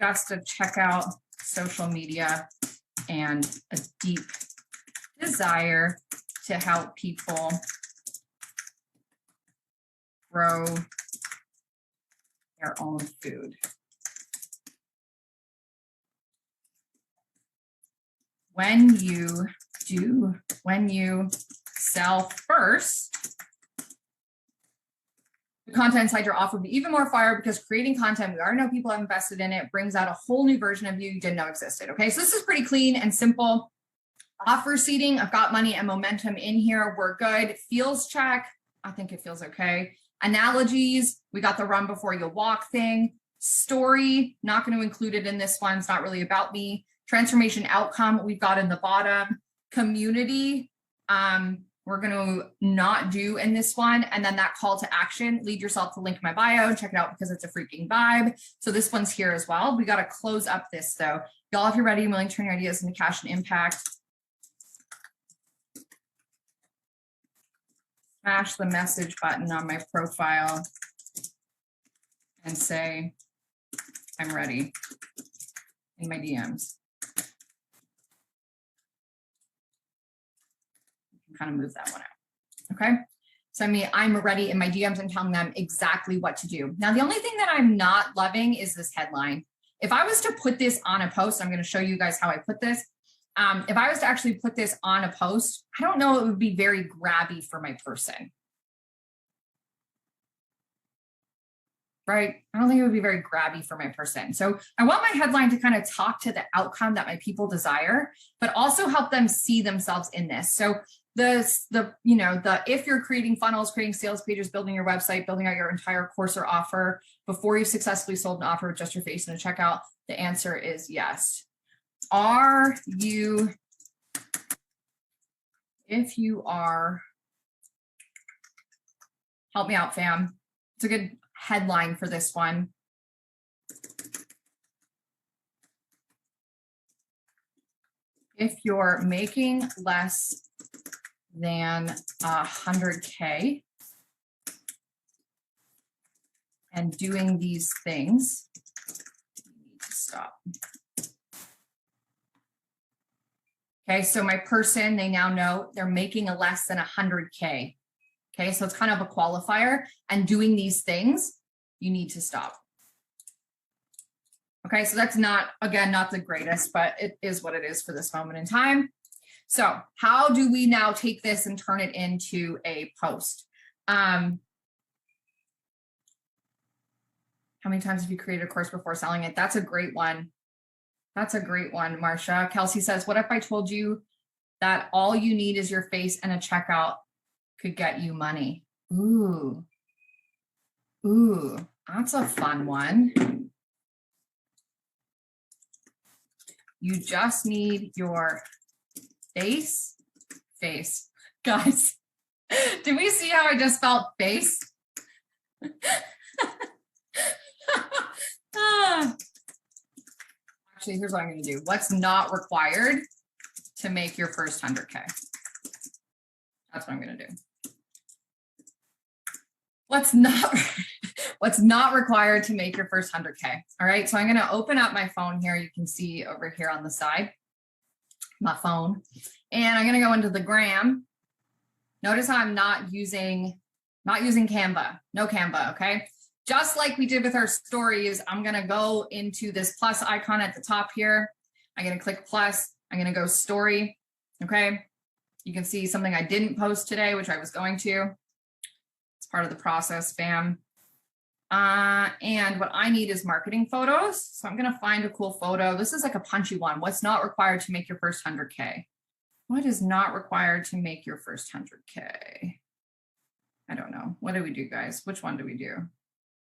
just a checkout, social media, and a deep desire to help people grow their own food. When you sell first, the content inside your offer will be even more fire because creating content, we already know people have invested in it, brings out a whole new version of you didn't know existed. Okay, so this is pretty clean and simple. Offer seating, I've got money and momentum in here. We're good. Feels check. I think it feels okay. Analogies, we got the run before you walk thing. Story, not going to include it in this one. It's not really about me. Transformation outcome, we've got in the bottom. Community, we're going to not do in this one. And then that call to action, lead yourself to link in my bio, check it out because it's a freaking vibe. So this one's here as well. We got to close up this though. Y'all, if you're ready and willing to turn your ideas into cash and impact, smash the message button on my profile and say, I'm ready in my DMs. Kind of move that one out. Okay. Send me, I'm ready in my DMs and telling them exactly what to do. Now, the only thing that I'm not loving is this headline. If I was to put this on a post, I'm going to show you guys how I put this. If I was to actually put this on a post, I don't know, it would be very grabby for my person. Right? I don't think it would be very grabby for my person. So I want my headline to kind of talk to the outcome that my people desire, but also help them see themselves in this. So if you're creating funnels, creating sales pages, building your website, building out your entire course or offer before you've successfully sold an offer with just your face in a checkout, the answer is yes. If you are, help me out, fam. It's a good headline for this one. If you're making less than 100K and doing these things, you need to stop. Okay, so my person, they now know they're making a less than 100K. Okay, so it's kind of a qualifier, and doing these things, you need to stop. Okay, so that's not, again, not the greatest, but it is what it is for this moment in time. So how do we now take this and turn it into a post? How many times have you created a course before selling it? That's a great one. That's a great one, Marcia. Kelsey says, what if I told you that all you need is your face and a checkout could get you money? Ooh, that's a fun one. You just need your face. Guys, did we see how I just felt face? Actually, here's what I'm going to do. What's not required to make your first 100K? That's what I'm going to do. What's not required to make your first 100K? All right, so I'm going to open up my phone here. You can see over here on the side. my phone. And I'm going to go into the gram. Notice how I'm not using Canva, no Canva, okay? Just like we did with our stories, I'm going to go into this plus icon at the top here. I'm going to click plus. I'm going to go story, okay? You can see something I didn't post today, which I was going to. It's part of the process, fam. And what I need is marketing photos. So I'm going to find a cool photo. This is like a punchy one. What's not required to make your first 100K? What is not required to make your first 100K? I don't know. What do we do, guys? Which one do we do?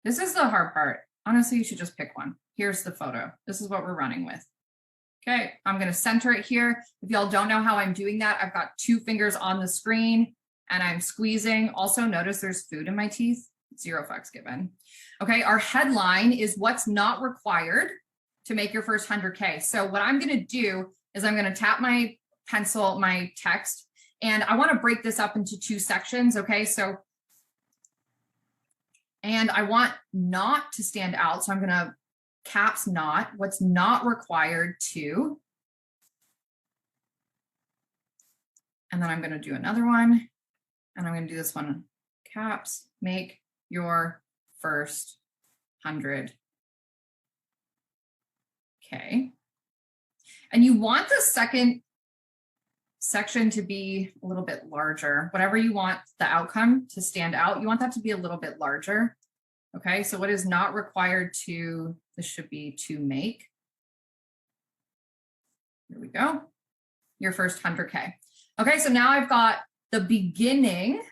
This is the hard part. Honestly, you should just pick one. Here's the photo. This is what we're running with. Okay, I'm going to center it here. If y'all don't know how I'm doing that, I've got 2 fingers on the screen and I'm squeezing. Also, notice there's food in my teeth. 0 fucks given. Okay, our headline is what's not required to make your first 100K. So what I'm going to do is I'm going to tap my pencil, my text, and I want to break this up into 2 sections. Okay, so, and I want not to stand out. So I'm going to caps not, what's not required to, and then I'm going to do another one, and I'm going to do this one, caps, make your first 100K. And you want the second section to be a little bit larger. Whatever you want the outcome to stand out, you want that to be a little bit larger. Okay, so what is not required to, this should be to make. Here we go. Your first 100K. Okay, so now I've got the beginning.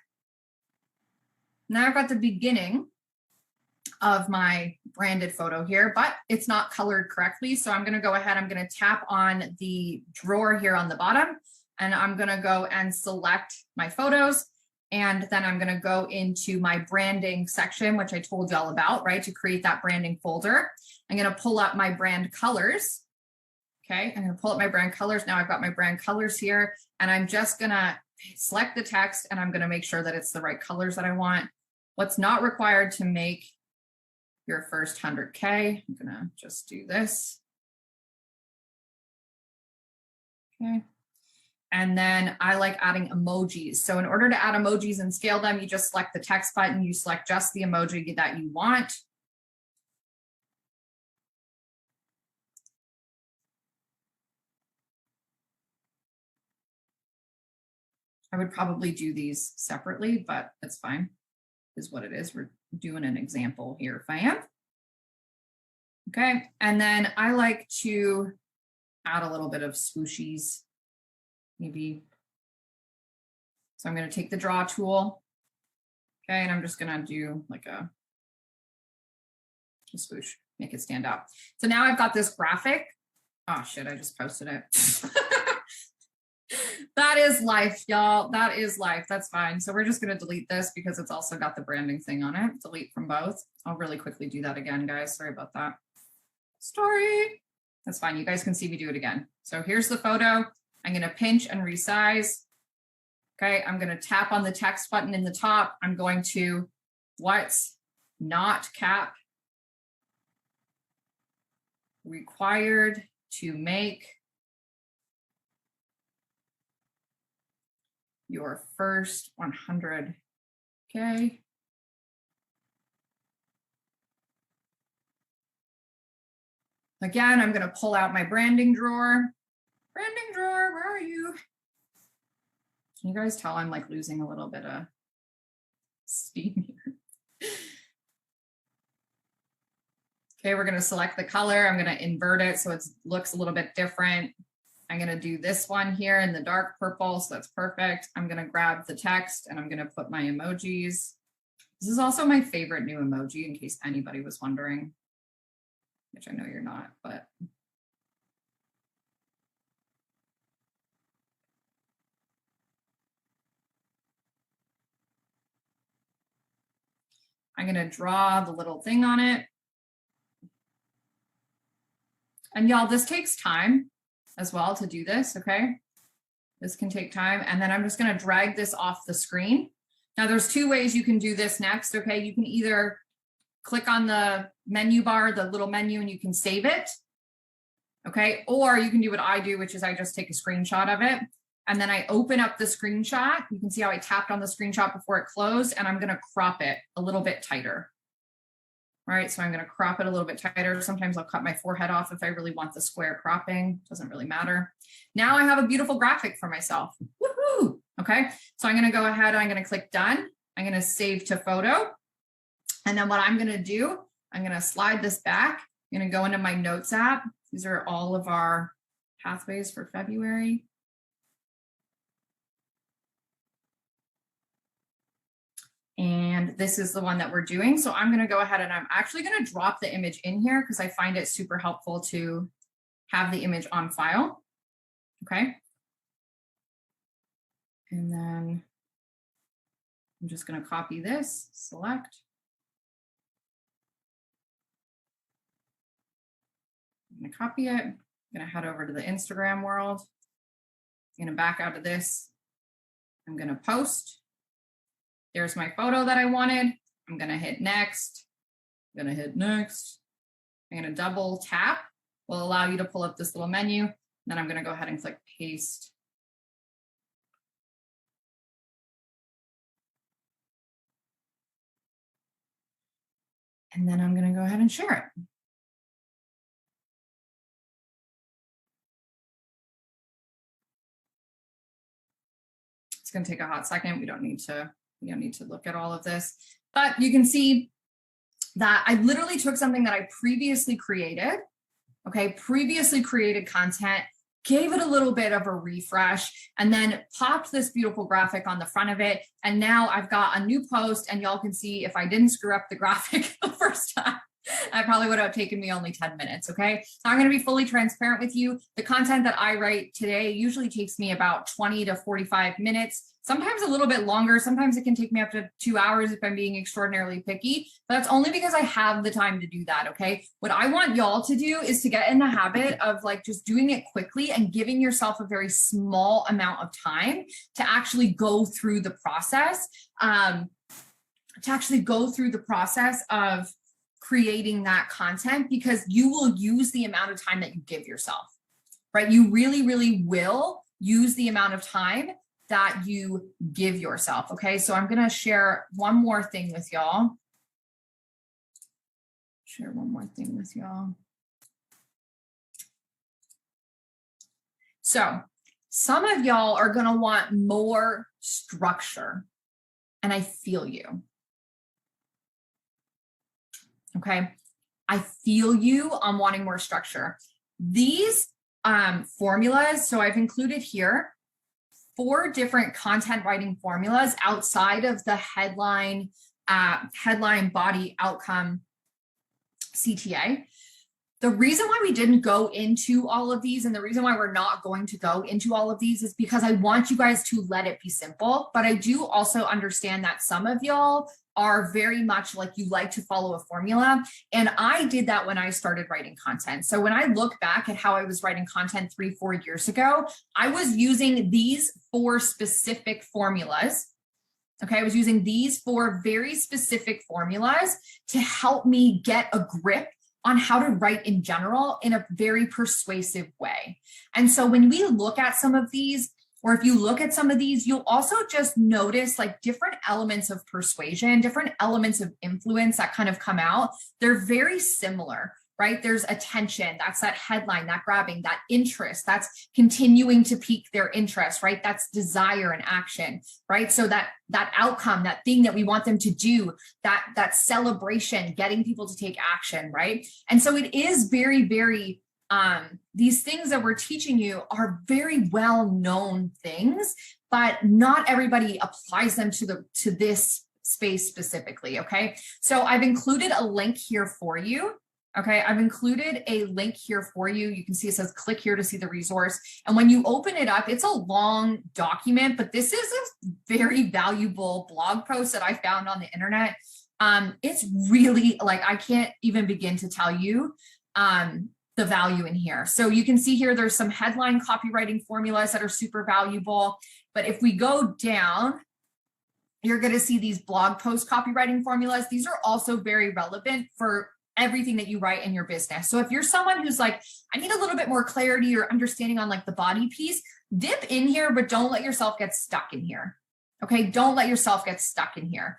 Now I've got the beginning of my branded photo here, but it's not colored correctly. So I'm going to go ahead, I'm going to tap on the drawer here on the bottom, and I'm going to go and select my photos. And then I'm going to go into my branding section, which I told you all about, right? To create that branding folder. I'm going to pull up my brand colors. Okay, I'm going to pull up my brand colors. Now I've got my brand colors here, and I'm just going to select the text, and I'm going to make sure that it's the right colors that I want. What's not required to make your first 100K? I'm going to just do this. Okay. And then I like adding emojis. So in order to add emojis and scale them, you just select the text button, you select just the emoji that you want. I would probably do these separately, but that's fine, is what it is. We're doing an example here, fam. Okay, and then I like to add a little bit of swooshies, maybe. So I'm going to take the draw tool. Okay, and I'm just going to do like a swoosh, make it stand out. So now I've got this graphic. Oh shit, I just posted it. That is life, y'all. That is life. That's fine. So we're just going to delete this because it's also got the branding thing on it. Delete from both. I'll really quickly do that again, guys. Sorry about that. Story. That's fine. You guys can see me do it again. So here's the photo. I'm going to pinch and resize. Okay. I'm going to tap on the text button in the top. I'm going to what's not cap required to make your first 100K. Again, I'm going to pull out my branding drawer. Branding drawer, where are you? Can you guys tell I'm like losing a little bit of steam here? Okay, we're going to select the color. I'm going to invert it so it looks a little bit different. I'm going to do this one here in the dark purple, so that's perfect. I'm going to grab the text and I'm going to put my emojis. This is also my favorite new emoji, in case anybody was wondering, which I know you're not, but. I'm going to draw the little thing on it. And y'all, this takes time as well to do this, okay? This can take time. And then I'm just going to drag this off the screen. Now there's 2 ways you can do this next, okay? You can either click on the menu bar, the little menu, and you can save it, Okay, or you can do what I do, which is I just take a screenshot of it and then I open up the screenshot. You can see how I tapped on the screenshot before it closed, and I'm going to crop it a little bit tighter. All right, so I'm going to crop it a little bit tighter. Sometimes I'll cut my forehead off if I really want the square cropping. Doesn't really matter. Now I have a beautiful graphic for myself. Woohoo! Okay, so I'm going to go ahead and I'm going to click done. I'm going to save to photo. And then what I'm going to do, I'm going to slide this back. I'm going to go into my notes app. These are all of our pathways for February. And this is the one that we're doing. So I'm going to go ahead and I'm actually going to drop the image in here because I find it super helpful to have the image on file. Okay. And then I'm just going to copy this, select. I'm going to copy it. I'm going to head over to the Instagram world. I'm going to back out of this. I'm going to post. There's my photo that I wanted. I'm going to hit next. I'm going to hit next. I'm going to double tap. Will allow you to pull up this little menu. Then I'm going to go ahead and click paste. And then I'm going to go ahead and share it. It's going to take a hot second. We don't need to look at all of this, but you can see that I literally took something that I previously created. Okay, previously created content, gave it a little bit of a refresh, and then popped this beautiful graphic on the front of it. And now I've got a new post, and y'all can see if I didn't screw up the graphic the first time, that probably would have taken me only 10 minutes, okay? So I'm gonna be fully transparent with you. The content that I write today usually takes me about 20 to 45 minutes, sometimes a little bit longer. Sometimes it can take me up to 2 hours if I'm being extraordinarily picky, but that's only because I have the time to do that, okay? What I want y'all to do is to get in the habit of like just doing it quickly and giving yourself a very small amount of time to actually go through the process, of creating that content, because you will use the amount of time that you give yourself, right? You really, really will use the amount of time that you give yourself. Okay, so I'm gonna share one more thing with y'all. So some of y'all are gonna want more structure, and I feel you. Okay, I feel you on wanting more structure. These formulas, so I've included here 4 different content writing formulas outside of the headline, body, outcome, CTA. The reason why we didn't go into all of these, and the reason why we're not going to go into all of these, is because I want you guys to let it be simple. But I do also understand that some of y'all are very much like you like to follow a formula. And I did that when I started writing content. So when I look back at how I was writing content 3-4 years ago, I was using these 4 specific formulas. Okay, I was using these 4 very specific formulas to help me get a grip on how to write in general in a very persuasive way. And so when we look at some of these, or if you look at some of these, you'll also just notice like different elements of persuasion, different elements of influence that kind of come out. They're very similar, right? There's attention, that's that headline, that grabbing, that interest, that's continuing to pique their interest, right? That's desire and action, right? So that outcome, that thing that we want them to do, that celebration, getting people to take action, right? And so it is very, very, these things that we're teaching you are very well-known things, but not everybody applies them to this space specifically, okay? So I've included a link here for you. Okay, I've included a link here for you. You can see it says click here to see the resource. And when you open it up, it's a long document, but this is a very valuable blog post that I found on the internet. It's really like, I can't even begin to tell you the value in here. So you can see here, there's some headline copywriting formulas that are super valuable. But if we go down, you're going to see these blog post copywriting formulas. These are also very relevant for everything that you write in your business. So if you're someone who's like, I need a little bit more clarity or understanding on like the body piece, dip in here, but don't let yourself get stuck in here. Okay, don't let yourself get stuck in here.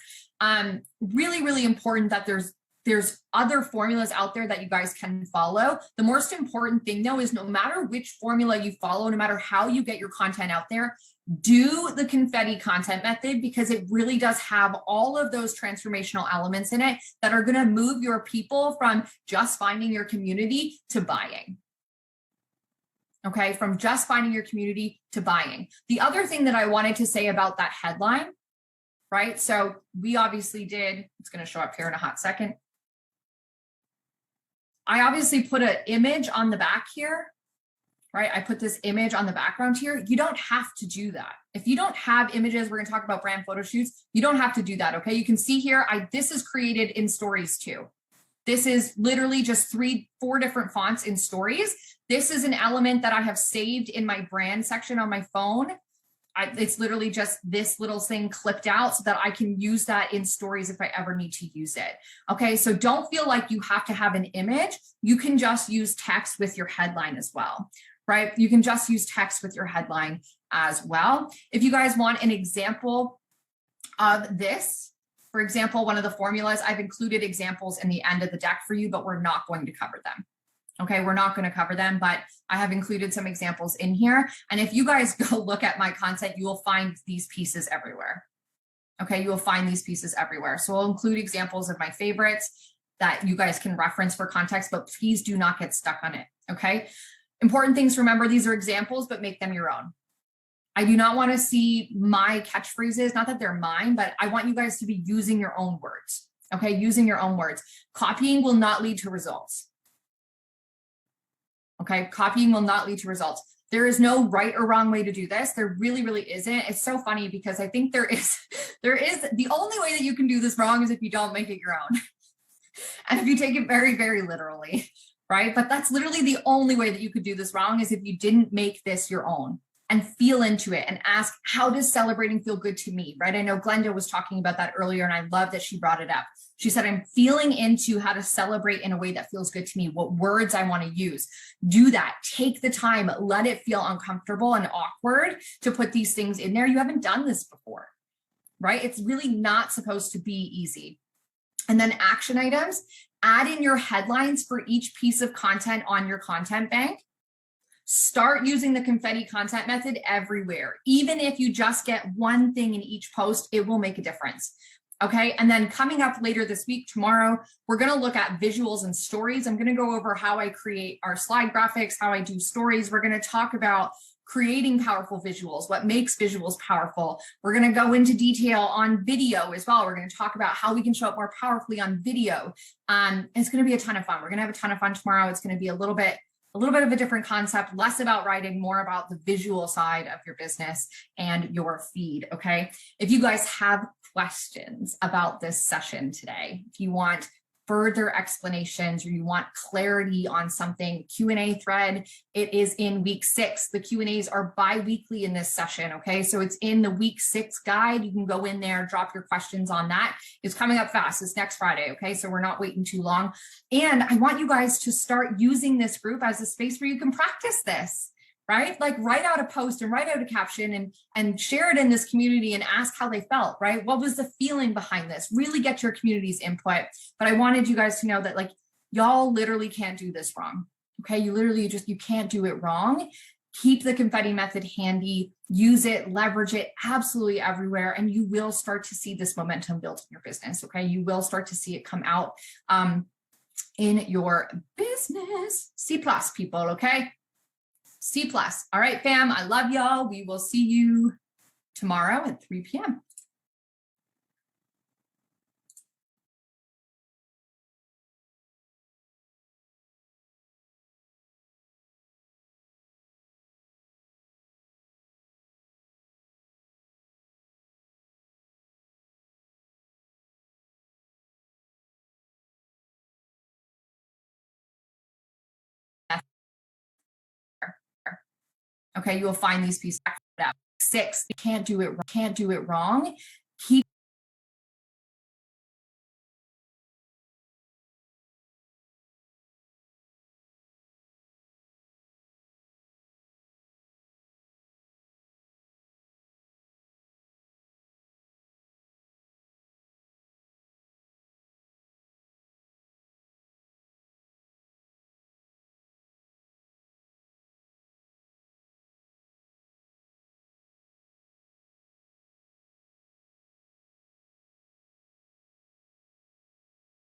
Really, really important that there's other formulas out there that you guys can follow. The most important thing though is no matter which formula you follow, no matter how you get your content out there, do the confetti content method, because it really does have all of those transformational elements in it that are going to move your people from just finding your community to buying. Okay, from just finding your community to buying. The other thing that I wanted to say about that headline, right? So we obviously did, it's going to show up here in a hot second. I obviously put an image on the back here, right? I put this image on the background here. You don't have to do that. If you don't have images, we're going to talk about brand photo shoots. You don't have to do that, okay? You can see here, this is created in Stories too. This is literally just 3-4 different fonts in Stories. This is an element that I have saved in my brand section on my phone. It's literally just this little thing clipped out so that I can use that in Stories if I ever need to use it. Okay, so don't feel like you have to have an image. You can just use text with your headline as well, right? You can just use text with your headline as well. If you guys want an example of this, for example, one of the formulas, I've included examples in the end of the deck for you, but we're not going to cover them. Okay, we're not going to cover them, but I have included some examples in here. And if you guys go look at my content, you will find these pieces everywhere. Okay, you will find these pieces everywhere. So I'll include examples of my favorites that you guys can reference for context, but please do not get stuck on it. Okay, important things to remember, these are examples, but make them your own. I do not want to see my catchphrases, not that they're mine, but I want you guys to be using your own words. Okay, using your own words. Copying will not lead to results. Okay, copying will not lead to results. There is no right or wrong way to do this. There really, really isn't. It's so funny because I think there is the only way that you can do this wrong is if you don't make it your own. And if you take it very, very literally, right? But that's literally the only way that you could do this wrong is if you didn't make this your own and feel into it and ask, how does celebrating feel good to me, right? I know Glenda was talking about that earlier and I love that she brought it up. She said, I'm feeling into how to celebrate in a way that feels good to me, what words I want to use. Do that. Take the time. Let it feel uncomfortable and awkward to put these things in there. You haven't done this before, right? It's really not supposed to be easy. And then action items, add in your headlines for each piece of content on your content bank. Start using the confetti content method everywhere. Even if you just get one thing in each post, it will make a difference. Okay, and then coming up later this week, tomorrow, we're going to look at visuals and stories. I'm going to go over how I create our slide graphics, how I do stories. We're going to talk about creating powerful visuals, what makes visuals powerful. We're going to go into detail on video as well. We're going to talk about how we can show up more powerfully on video. It's going to be a ton of fun. We're going to have a ton of fun tomorrow. It's going to be a little bit of a different concept, less about writing, more about the visual side of your business and your feed, okay? If you guys have questions about this session today, if you want further explanations or you want clarity on something, Q&A thread, it is in week 6. The Q&As are bi-weekly in this session, okay? So it's in the week 6 guide. You can go in there, drop your questions on that. It's coming up fast. It's next Friday, okay? So we're not waiting too long. And I want you guys to start using this group as a space where you can practice this, right? Like write out a post and write out a caption and share it in this community and ask how they felt, right? What was the feeling behind this? Really get your community's input. But I wanted you guys to know that like, y'all literally can't do this wrong. Okay. You literally you can't do it wrong. Keep the confetti method handy, use it, leverage it absolutely everywhere. And you will start to see this momentum build in your business. Okay. You will start to see it come out in your business. C+ people. Okay. C+. All right, fam. I love y'all. We will see you tomorrow at 3 p.m. Okay, you will find these pieces. 6, you can't do it wrong. Keep